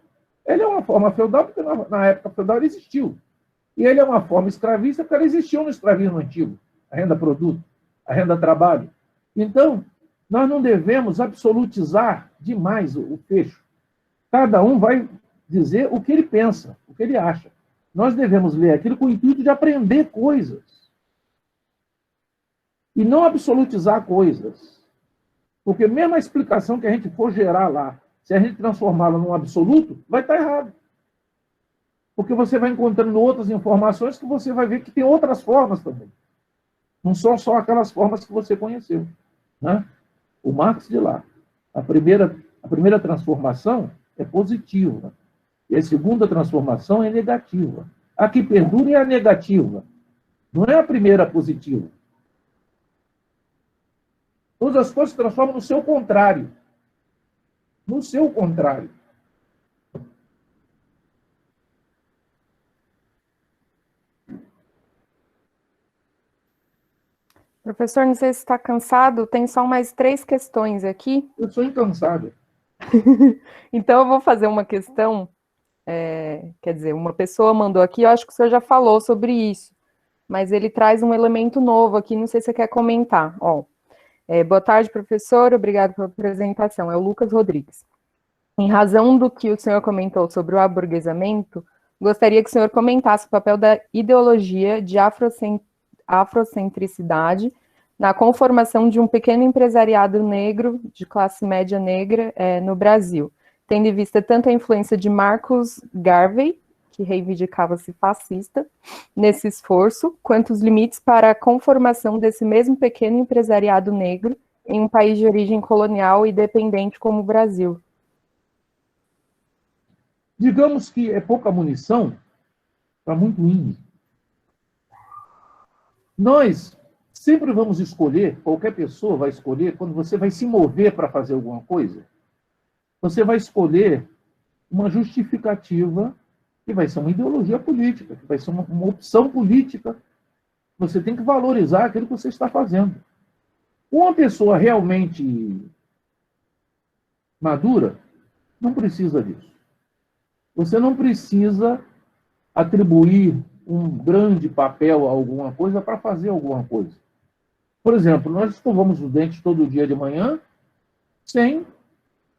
Ela é uma forma feudal porque na época feudal ela existiu. E ele é uma forma escravista porque ela existiu no escravismo antigo. A renda-produto, a renda-trabalho. Então, nós não devemos absolutizar demais o fecho. Cada um vai dizer o que ele pensa, o que ele acha. Nós devemos ler aquilo com o intuito de aprender coisas. E não absolutizar coisas. Porque mesmo a explicação que a gente for gerar lá, se a gente transformá-la num absoluto, vai estar errado. Porque você vai encontrando outras informações que você vai ver que tem outras formas também. Não são só aquelas formas que você conheceu. Né? O Marx de lá, A primeira transformação é positiva, e a segunda transformação é negativa. A que perdura é a negativa, não é a primeira positiva. Todas as coisas se transformam no seu contrário. No seu contrário. Professor, não sei se está cansado, tem só mais 3 questões aqui. Eu sou incansável. Então, eu vou fazer uma questão, quer dizer, uma pessoa mandou aqui, eu acho que o senhor já falou sobre isso, mas ele traz um elemento novo aqui, não sei se você quer comentar. Ó, boa tarde, professor, obrigado pela apresentação, é o Lucas Rodrigues. Em razão do que o senhor comentou sobre o aburguesamento, gostaria que o senhor comentasse o papel da ideologia de afrocentricidade na conformação de um pequeno empresariado negro, de classe média negra, no Brasil, tendo em vista tanto a influência de Marcus Garvey, que reivindicava-se fascista, nesse esforço, quanto os limites para a conformação desse mesmo pequeno empresariado negro em um país de origem colonial e dependente como o Brasil. Digamos que é pouca munição para muito índio. Nós sempre vamos escolher, qualquer pessoa vai escolher, quando você vai se mover para fazer alguma coisa, você vai escolher uma justificativa que vai ser uma ideologia política, que vai ser uma opção política. Você tem que valorizar aquilo que você está fazendo. Uma pessoa realmente madura não precisa disso. Você não precisa atribuir um grande papel a alguma coisa para fazer alguma coisa. Por exemplo, nós escovamos os dentes todo dia de manhã sem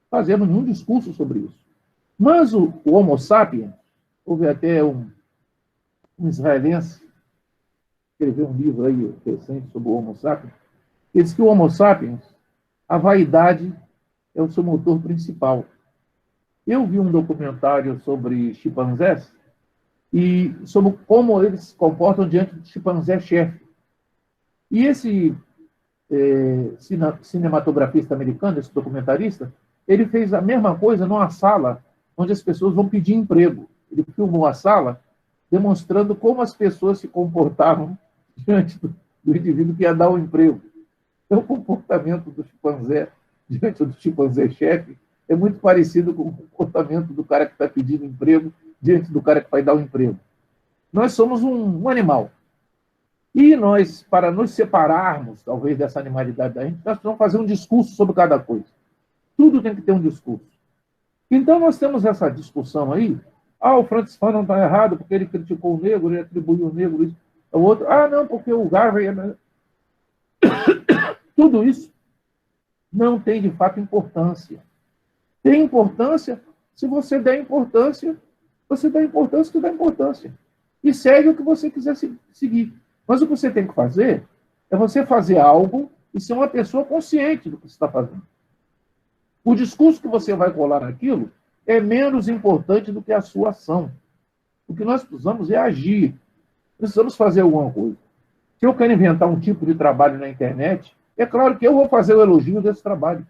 fazermos nenhum discurso sobre isso. Mas o Homo sapiens, houve até um israelense que escreveu um livro aí recente sobre o Homo sapiens, ele diz que o Homo sapiens, a vaidade é o seu motor principal. Eu vi um documentário sobre chimpanzés e sobre como eles se comportam diante do chimpanzé-chefe. E esse cinematografista americano, esse documentarista, ele fez a mesma coisa numa sala onde as pessoas vão pedir emprego. Ele filmou a sala demonstrando como as pessoas se comportavam diante do indivíduo que ia dar o emprego. Então, o comportamento do chimpanzé diante do chimpanzé-chefe é muito parecido com o comportamento do cara que está pedindo emprego diante do cara que vai dar o emprego. Nós somos um animal. E nós, para nos separarmos, talvez, dessa animalidade da gente, nós precisamos fazer um discurso sobre cada coisa. Tudo tem que ter um discurso. Então, nós temos essa discussão aí. O Francis Fanon está errado porque ele criticou o negro, ele atribuiu o negro isso. O outro, não, porque o Garvey... Tudo isso não tem, de fato, importância. Tem importância se você der importância, você dá importância, tu dá importância. E segue o que você quiser seguir. Mas o que você tem que fazer é você fazer algo e ser uma pessoa consciente do que você está fazendo. O discurso que você vai colar naquilo é menos importante do que a sua ação. O que nós precisamos é agir. Precisamos fazer alguma coisa. Se eu quero inventar um tipo de trabalho na internet, é claro que eu vou fazer o elogio desse trabalho.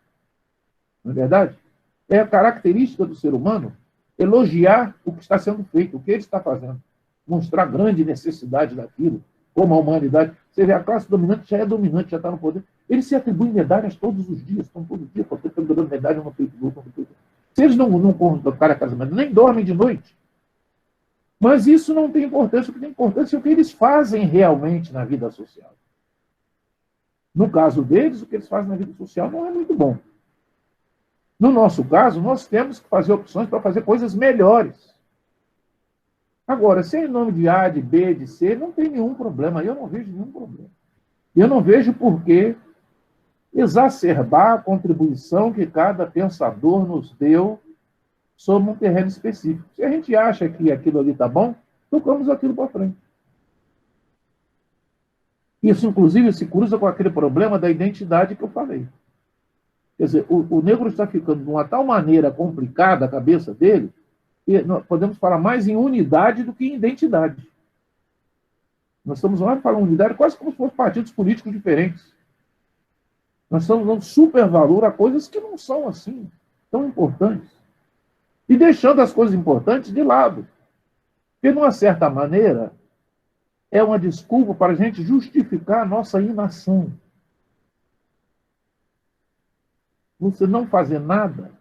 Não é verdade? É a característica do ser humano elogiar o que está sendo feito, o que ele está fazendo. Mostrar grande necessidade daquilo, como a humanidade. Você vê, a classe dominante já é dominante, já está no poder. Eles se atribuem medalhas todos os dias, estão todo dia, porque estão dando medalha no Facebook. Se eles não convocarem a casamento, nem dormem de noite. Mas isso não tem importância. O que tem importância é o que eles fazem realmente na vida social. No caso deles, o que eles fazem na vida social não é muito bom. No nosso caso, nós temos que fazer opções para fazer coisas melhores. Agora, se é em nome de A, de B, de C, não tem nenhum problema. Eu não vejo nenhum problema. Eu não vejo por que exacerbar a contribuição que cada pensador nos deu sobre um terreno específico. Se a gente acha que aquilo ali está bom, tocamos aquilo para frente. Isso, inclusive, se cruza com aquele problema da identidade que eu falei. Quer dizer, o negro está ficando de uma tal maneira complicada a cabeça dele, que nós podemos falar mais em unidade do que em identidade. Nós estamos lá falando unidade quase como se fossem partidos políticos diferentes. Nós estamos dando supervalor a coisas que não são assim tão importantes. E deixando as coisas importantes de lado. Porque, de uma certa maneira, é uma desculpa para a gente justificar a nossa inação. Você não fazer nada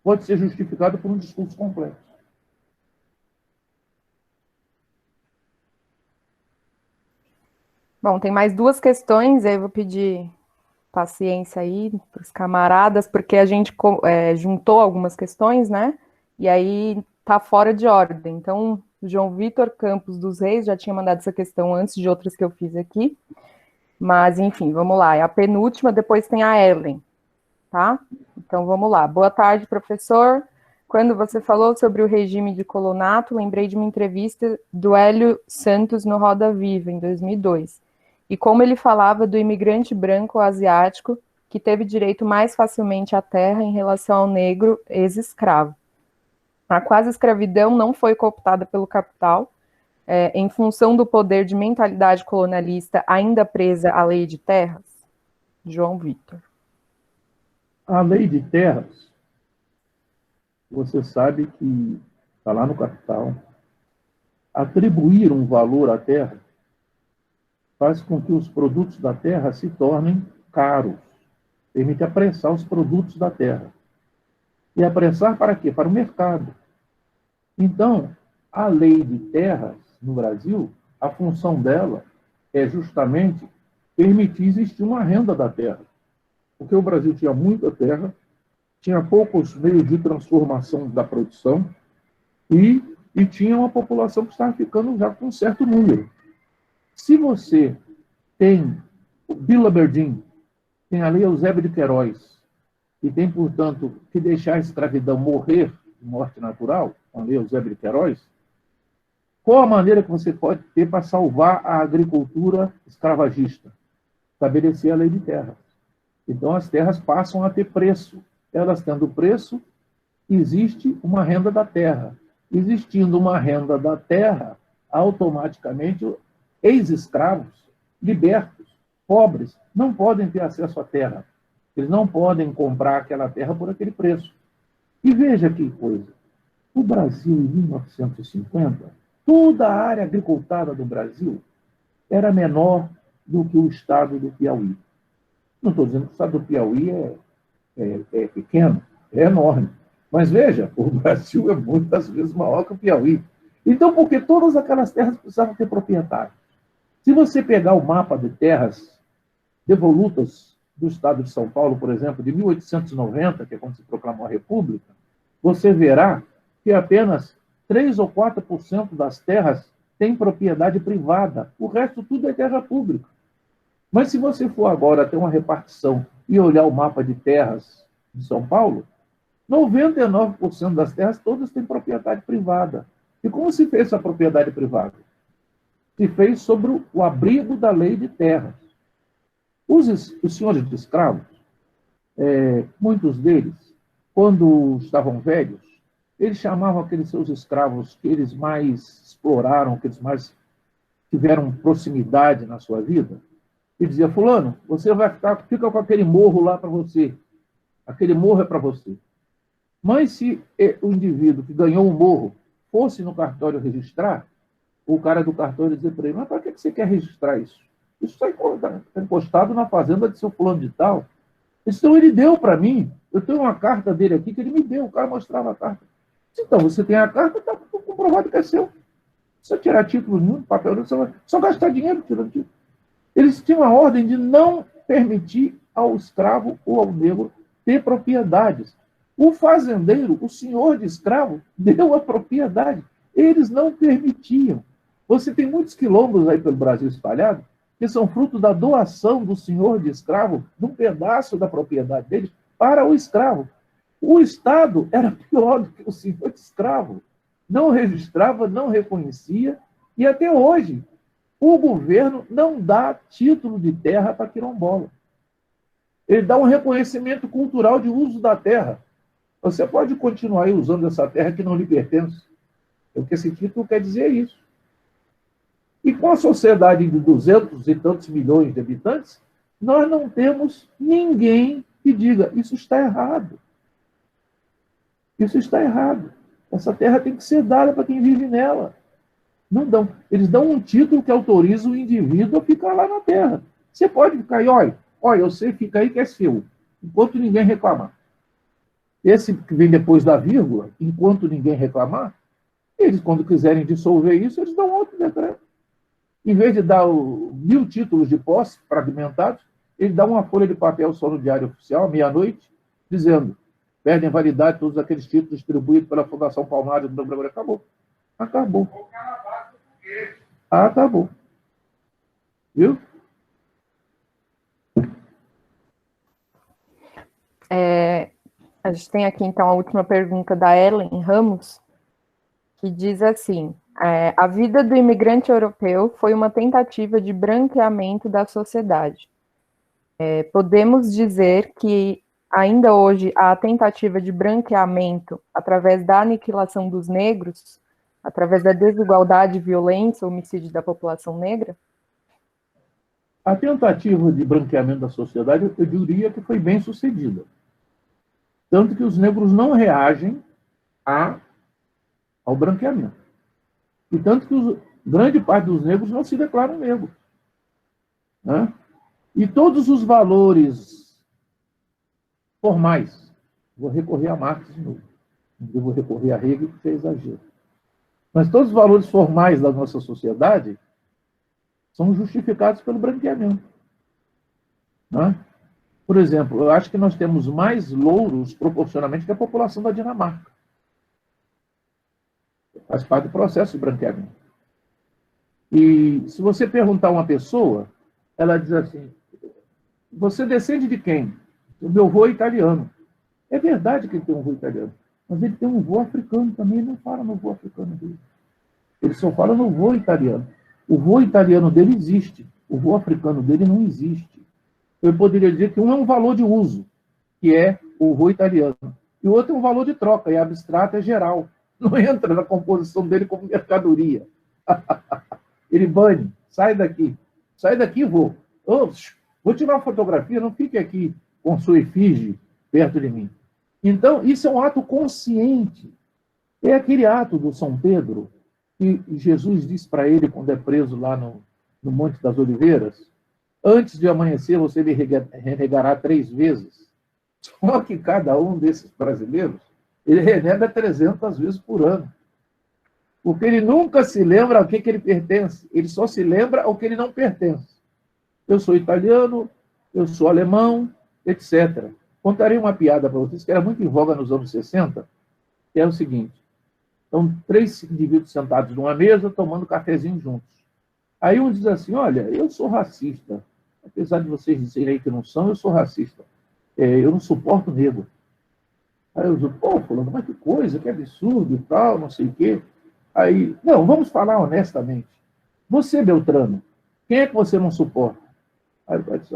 pode ser justificado por um discurso complexo. Bom, tem mais duas questões, aí eu vou pedir paciência aí para os camaradas, porque a gente juntou algumas questões, né? E aí tá fora de ordem. Então, o João Vitor Campos dos Reis já tinha mandado essa questão antes de outras que eu fiz aqui. Mas, enfim, vamos lá. É a penúltima, depois tem a Ellen, tá? Então, vamos lá. Boa tarde, professor. Quando você falou sobre o regime de colonato, lembrei de uma entrevista do Hélio Santos no Roda Viva, em 2002. E como ele falava do imigrante branco asiático que teve direito mais facilmente à terra em relação ao negro ex-escravo. A quase escravidão não foi cooptada pelo capital, em função do poder de mentalidade colonialista ainda presa à lei de terras? João Vitor. A lei de terras, você sabe que está lá no capital, atribuir um valor à terra faz com que os produtos da terra se tornem caros. Permite apressar os produtos da terra. E apressar para quê? Para o mercado. Então, a lei de terras no Brasil, a função dela é justamente permitir existir uma renda da terra. Porque o Brasil tinha muita terra, tinha poucos meios de transformação da produção e tinha uma população que estava ficando já com um certo número. Se você tem o Vila Berdim, tem a Lei Eusébio de Queiroz, e tem, portanto, que deixar a escravidão morrer de morte natural, com a Lei Eusébio de Queiroz, qual a maneira que você pode ter para salvar a agricultura escravagista? Estabelecer a lei de terras. Então, as terras passam a ter preço. Elas tendo preço, existe uma renda da terra. Existindo uma renda da terra, automaticamente, ex-escravos, libertos, pobres, não podem ter acesso à terra. Eles não podem comprar aquela terra por aquele preço. E veja que coisa. O Brasil, em 1950, toda a área agricultada do Brasil era menor do que o estado do Piauí. Não estou dizendo que o estado do Piauí é pequeno, é enorme. Mas veja, o Brasil é muitas vezes maior que o Piauí. Então, porque todas aquelas terras precisavam ter proprietário. Se você pegar o mapa de terras devolutas do estado de São Paulo, por exemplo, de 1890, que é quando se proclamou a República, você verá que apenas 3 ou 4% das terras tem propriedade privada. O resto tudo é terra pública. Mas se você for agora ter uma repartição e olhar o mapa de terras de São Paulo, 99% das terras todas têm propriedade privada. E como se fez essa propriedade privada? Se fez sobre o abrigo da lei de terras. Os senhores de escravos, muitos deles, quando estavam velhos, eles chamavam aqueles seus escravos que eles mais exploraram, que eles mais tiveram proximidade na sua vida, e dizia: fulano, você fica com aquele morro lá para você. Aquele morro é para você. Mas se o indivíduo que ganhou o morro fosse no cartório registrar, o cara do cartório dizia para ele: mas para que você quer registrar isso? Isso está encostado na fazenda de seu fulano de tal. Então ele deu para mim. Eu tenho uma carta dele aqui que ele me deu. O cara mostrava a carta. Então, você tem a carta, está comprovado que é seu. Se você tirar título nenhum, papel nenhum, você vai só gastar dinheiro tirando título. Eles tinham a ordem de não permitir ao escravo ou ao negro ter propriedades. O fazendeiro, o senhor de escravo, deu a propriedade. Eles não permitiam. Você tem muitos quilombos aí pelo Brasil espalhados que são fruto da doação do senhor de escravo de um pedaço da propriedade deles para o escravo. O Estado era pior do que o senhor de escravo. Não registrava, não reconhecia, e até hoje o governo não dá título de terra para quilombola. Ele dá um reconhecimento cultural de uso da terra. Você pode continuar aí usando essa terra que não lhe pertence. O que esse título quer dizer é isso. E com a sociedade de 200 e tantos milhões de habitantes, nós não temos ninguém que diga, isso está errado. Isso está errado. Essa terra tem que ser dada para quem vive nela. Não dão. Eles dão um título que autoriza o indivíduo a ficar lá na terra. Você pode ficar aí, olha, você fica aí que é seu, enquanto ninguém reclamar. Esse que vem depois da vírgula, enquanto ninguém reclamar, eles, quando quiserem dissolver isso, eles dão outro decreto. Em vez de dar 1000 títulos de posse fragmentados, eles dão uma folha de papel só no Diário Oficial, meia-noite, dizendo: perdem validade todos aqueles títulos distribuídos pela Fundação Palmares. Acabou. Acabou. Acabou. Viu? A gente tem aqui, então, a última pergunta da Ellen Ramos, que diz assim: a vida do imigrante europeu foi uma tentativa de branqueamento da sociedade. Podemos dizer que ainda hoje há a tentativa de branqueamento através da aniquilação dos negros, através da desigualdade, violência, homicídio da população negra? A tentativa de branqueamento da sociedade, eu diria que foi bem sucedida. Tanto que os negros não reagem ao branqueamento. E tanto que grande parte dos negros não se declaram negros. Né? E todos os valores formais, vou recorrer a Marx de novo, não vou recorrer a Hegel, porque é exagero. Mas todos os valores formais da nossa sociedade são justificados pelo branqueamento. Né? Por exemplo, eu acho que nós temos mais louros proporcionalmente que a população da Dinamarca. Faz parte do processo de branqueamento. E se você perguntar a uma pessoa, ela diz assim: você descende de quem? O meu avô é italiano. É verdade que ele tem um avô italiano, mas ele tem um avô africano também. Ele não fala no avô africano dele. Ele só fala no avô italiano. O avô italiano dele existe. O avô africano dele não existe. Eu poderia dizer que um é um valor de uso, que é o avô italiano, e o outro é um valor de troca, e abstrato é geral. Não entra na composição dele como mercadoria. Ele bane, sai daqui, vô. Vou tirar uma fotografia, não fique aqui com sua efígie perto de mim. Então, isso é um ato consciente. É aquele ato do São Pedro que Jesus disse para ele quando é preso lá no Monte das Oliveiras: antes de amanhecer você me renegará 3 vezes. Só que cada um desses brasileiros, ele renega 300 vezes por ano. Porque ele nunca se lembra ao que ele pertence. Ele só se lembra ao que ele não pertence. Eu sou italiano, eu sou alemão, etc. Contarei uma piada para vocês que era muito em voga nos anos 60, que é o seguinte: estão 3 indivíduos sentados numa mesa tomando cafezinho juntos. Aí um diz assim: olha, eu sou racista. Apesar de vocês dizerem aí que não são, eu sou racista. Eu não suporto negro. Aí eu digo: pô, fulano, mas que coisa, que absurdo e tal, não sei o quê. Aí, não, vamos falar honestamente. Você, Beltrano, quem é que você não suporta? Aí o pai diz: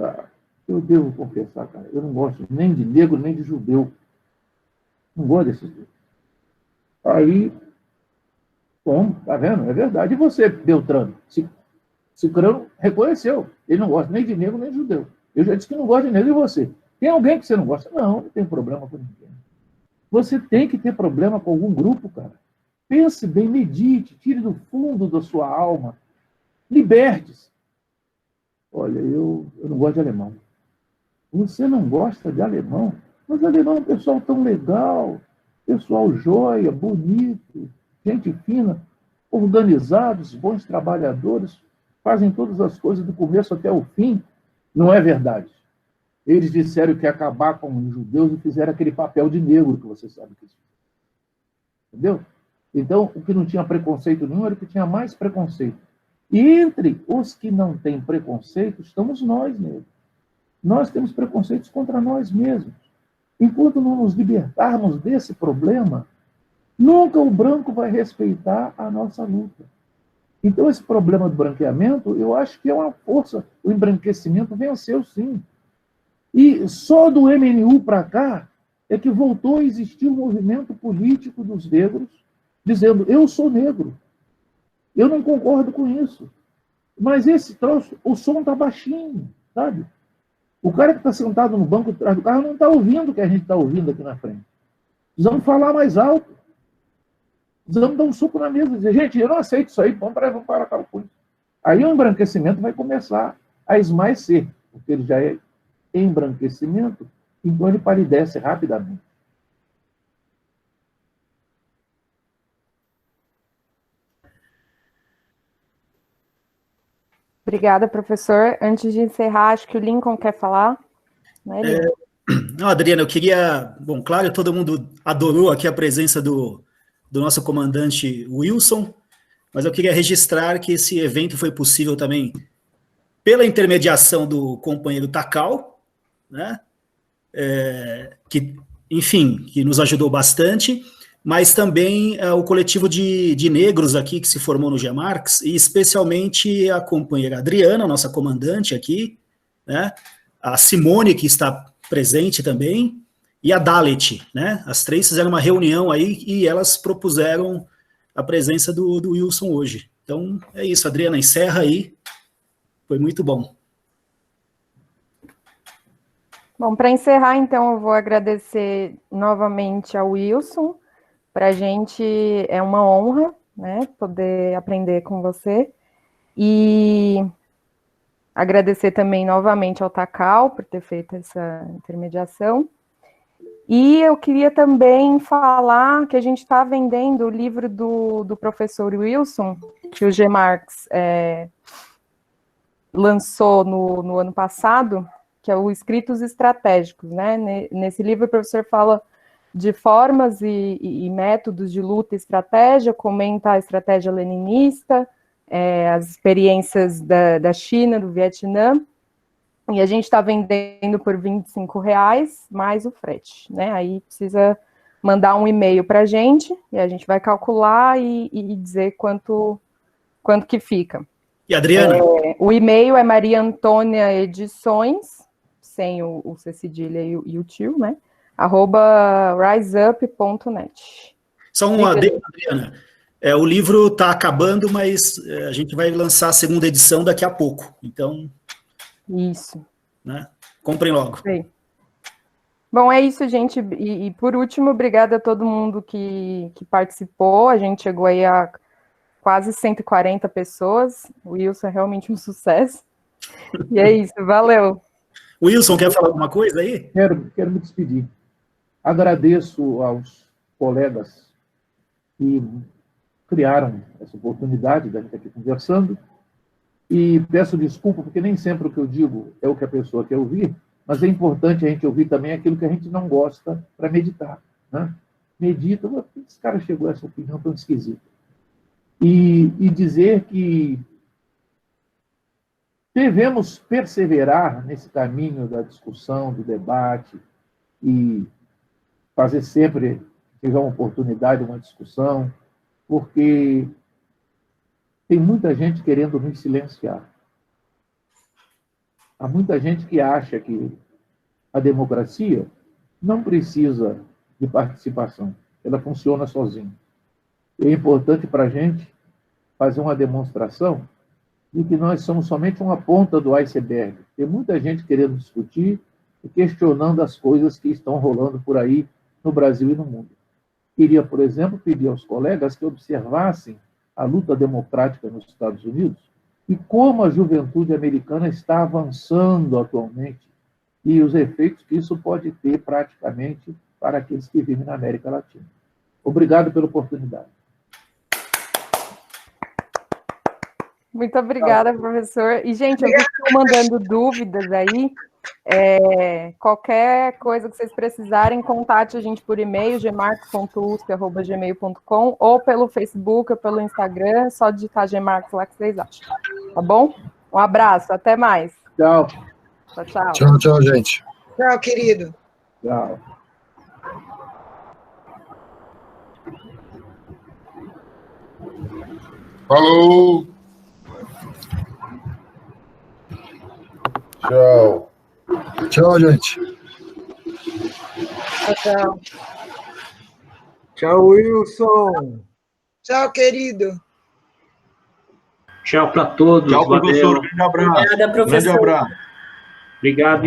eu devo confessar, cara, eu não gosto nem de negro, nem de judeu. Não gosto desses dois. Aí, bom, tá vendo? É verdade. E você, Beltrano? Cicrano reconheceu. Ele não gosta nem de negro, nem de judeu. Eu já disse que não gosta de negro. E você? Tem alguém que você não gosta? Não tem problema com ninguém. Você tem que ter problema com algum grupo, cara. Pense bem, medite, tire do fundo da sua alma. Liberte-se. Olha, eu não gosto de alemão. Você não gosta de alemão? Mas alemão é um pessoal tão legal, pessoal joia, bonito, gente fina, organizados, bons trabalhadores, fazem todas as coisas do começo até o fim. Não é verdade. Eles disseram que ia acabar com os judeus e fizeram aquele papel de negro que você sabe que isso. Entendeu? Então, o que não tinha preconceito nenhum era o que tinha mais preconceito. E entre os que não têm preconceito, estamos nós mesmos. Nós temos preconceitos contra nós mesmos. Enquanto não nos libertarmos desse problema, nunca o branco vai respeitar a nossa luta. Então, esse problema do branqueamento, eu acho que é uma força. O embranquecimento venceu, sim. E só do MNU para cá é que voltou a existir um movimento político dos negros dizendo: eu sou negro. Eu não concordo com isso. Mas esse troço, o som está baixinho, sabe? O cara que está sentado no banco de trás do carro não está ouvindo o que a gente está ouvindo aqui na frente. Precisamos falar mais alto. Precisamos dar um soco na mesa e dizer, gente, eu não aceito isso aí, vamos parar com isso. Aí o embranquecimento vai começar a esmaecer, porque ele já é embranquecimento, então ele palidece rapidamente. Obrigada, professor. Antes de encerrar, acho que o Lincoln quer falar. Né, Lincoln? Não, Adriana, eu queria... Bom, claro, todo mundo adorou aqui a presença do nosso comandante Wilson, mas eu queria registrar que esse evento foi possível também pela intermediação do companheiro Takal, né? Que, enfim, que nos ajudou bastante, mas também o coletivo de negros aqui que se formou no GEMARX, e especialmente a companheira Adriana, nossa comandante aqui, né? A Simone, que está presente também, e a Dalet, né? As três fizeram uma reunião aí e elas propuseram a presença do Wilson hoje. Então, é isso, Adriana, encerra aí. Foi muito bom. Bom, para encerrar, então, eu vou agradecer novamente ao Wilson. Para a gente é uma honra, né, poder aprender com você. E agradecer também novamente ao Takal por ter feito essa intermediação. E eu queria também falar que a gente está vendendo o livro do professor Wilson, que o GEMARX lançou no ano passado, que é o Escritos Estratégicos, né? Nesse livro o professor fala de formas e métodos de luta e estratégia, comenta a estratégia leninista, as experiências da China, do Vietnã, e a gente está vendendo por R$25, mais o frete, né? Aí precisa mandar um e-mail para a gente, e a gente vai calcular e dizer quanto que fica. E Adriana? O e-mail é Maria Antônia Edições, sem o C cedilha e o tio, né? @riseup.net. Só uma adendo, Adriana. O livro está acabando, mas a gente vai lançar a segunda edição daqui a pouco. Então... Isso. Né? Comprem logo. Sim. Bom, é isso, gente. E por último, obrigada a todo mundo que participou. A gente chegou aí a quase 140 pessoas. O Wilson é realmente um sucesso. E é isso, valeu. Wilson, quer falar alguma coisa aí? Quero me despedir. Agradeço aos colegas que criaram essa oportunidade da gente aqui conversando. E peço desculpa, porque nem sempre o que eu digo é o que a pessoa quer ouvir, mas é importante a gente ouvir também aquilo que a gente não gosta para meditar. Né? Medita, esse cara chegou a essa opinião tão esquisita. E dizer que devemos perseverar nesse caminho da discussão, do debate, e fazer sempre que tiver uma oportunidade, uma discussão, porque tem muita gente querendo nos silenciar. Há muita gente que acha que a democracia não precisa de participação, ela funciona sozinha. É importante para a gente fazer uma demonstração de que nós somos somente uma ponta do iceberg. Tem muita gente querendo discutir e questionando as coisas que estão rolando por aí no Brasil e no mundo. Queria, por exemplo, pedir aos colegas que observassem a luta democrática nos Estados Unidos e como a juventude americana está avançando atualmente e os efeitos que isso pode ter praticamente para aqueles que vivem na América Latina. Obrigado pela oportunidade. Muito obrigada, professor. E, gente, eu estou mandando dúvidas aí. Qualquer coisa que vocês precisarem, contate a gente por e-mail, gmarx.usp@gmail.com, ou pelo Facebook, ou pelo Instagram, é só digitar Gmarx lá que vocês acham. Tá bom? Um abraço, até mais. Tchau. Tchau, tchau. Tchau, tchau, gente. Tchau, querido. Tchau. Falou! Tchau. Tchau, gente. Tchau. Tchau, Wilson. Tchau, querido. Tchau para todos. Tchau, professor. Valeu. Grande abraço. Obrigada, professor. Grande abraço. Obrigado.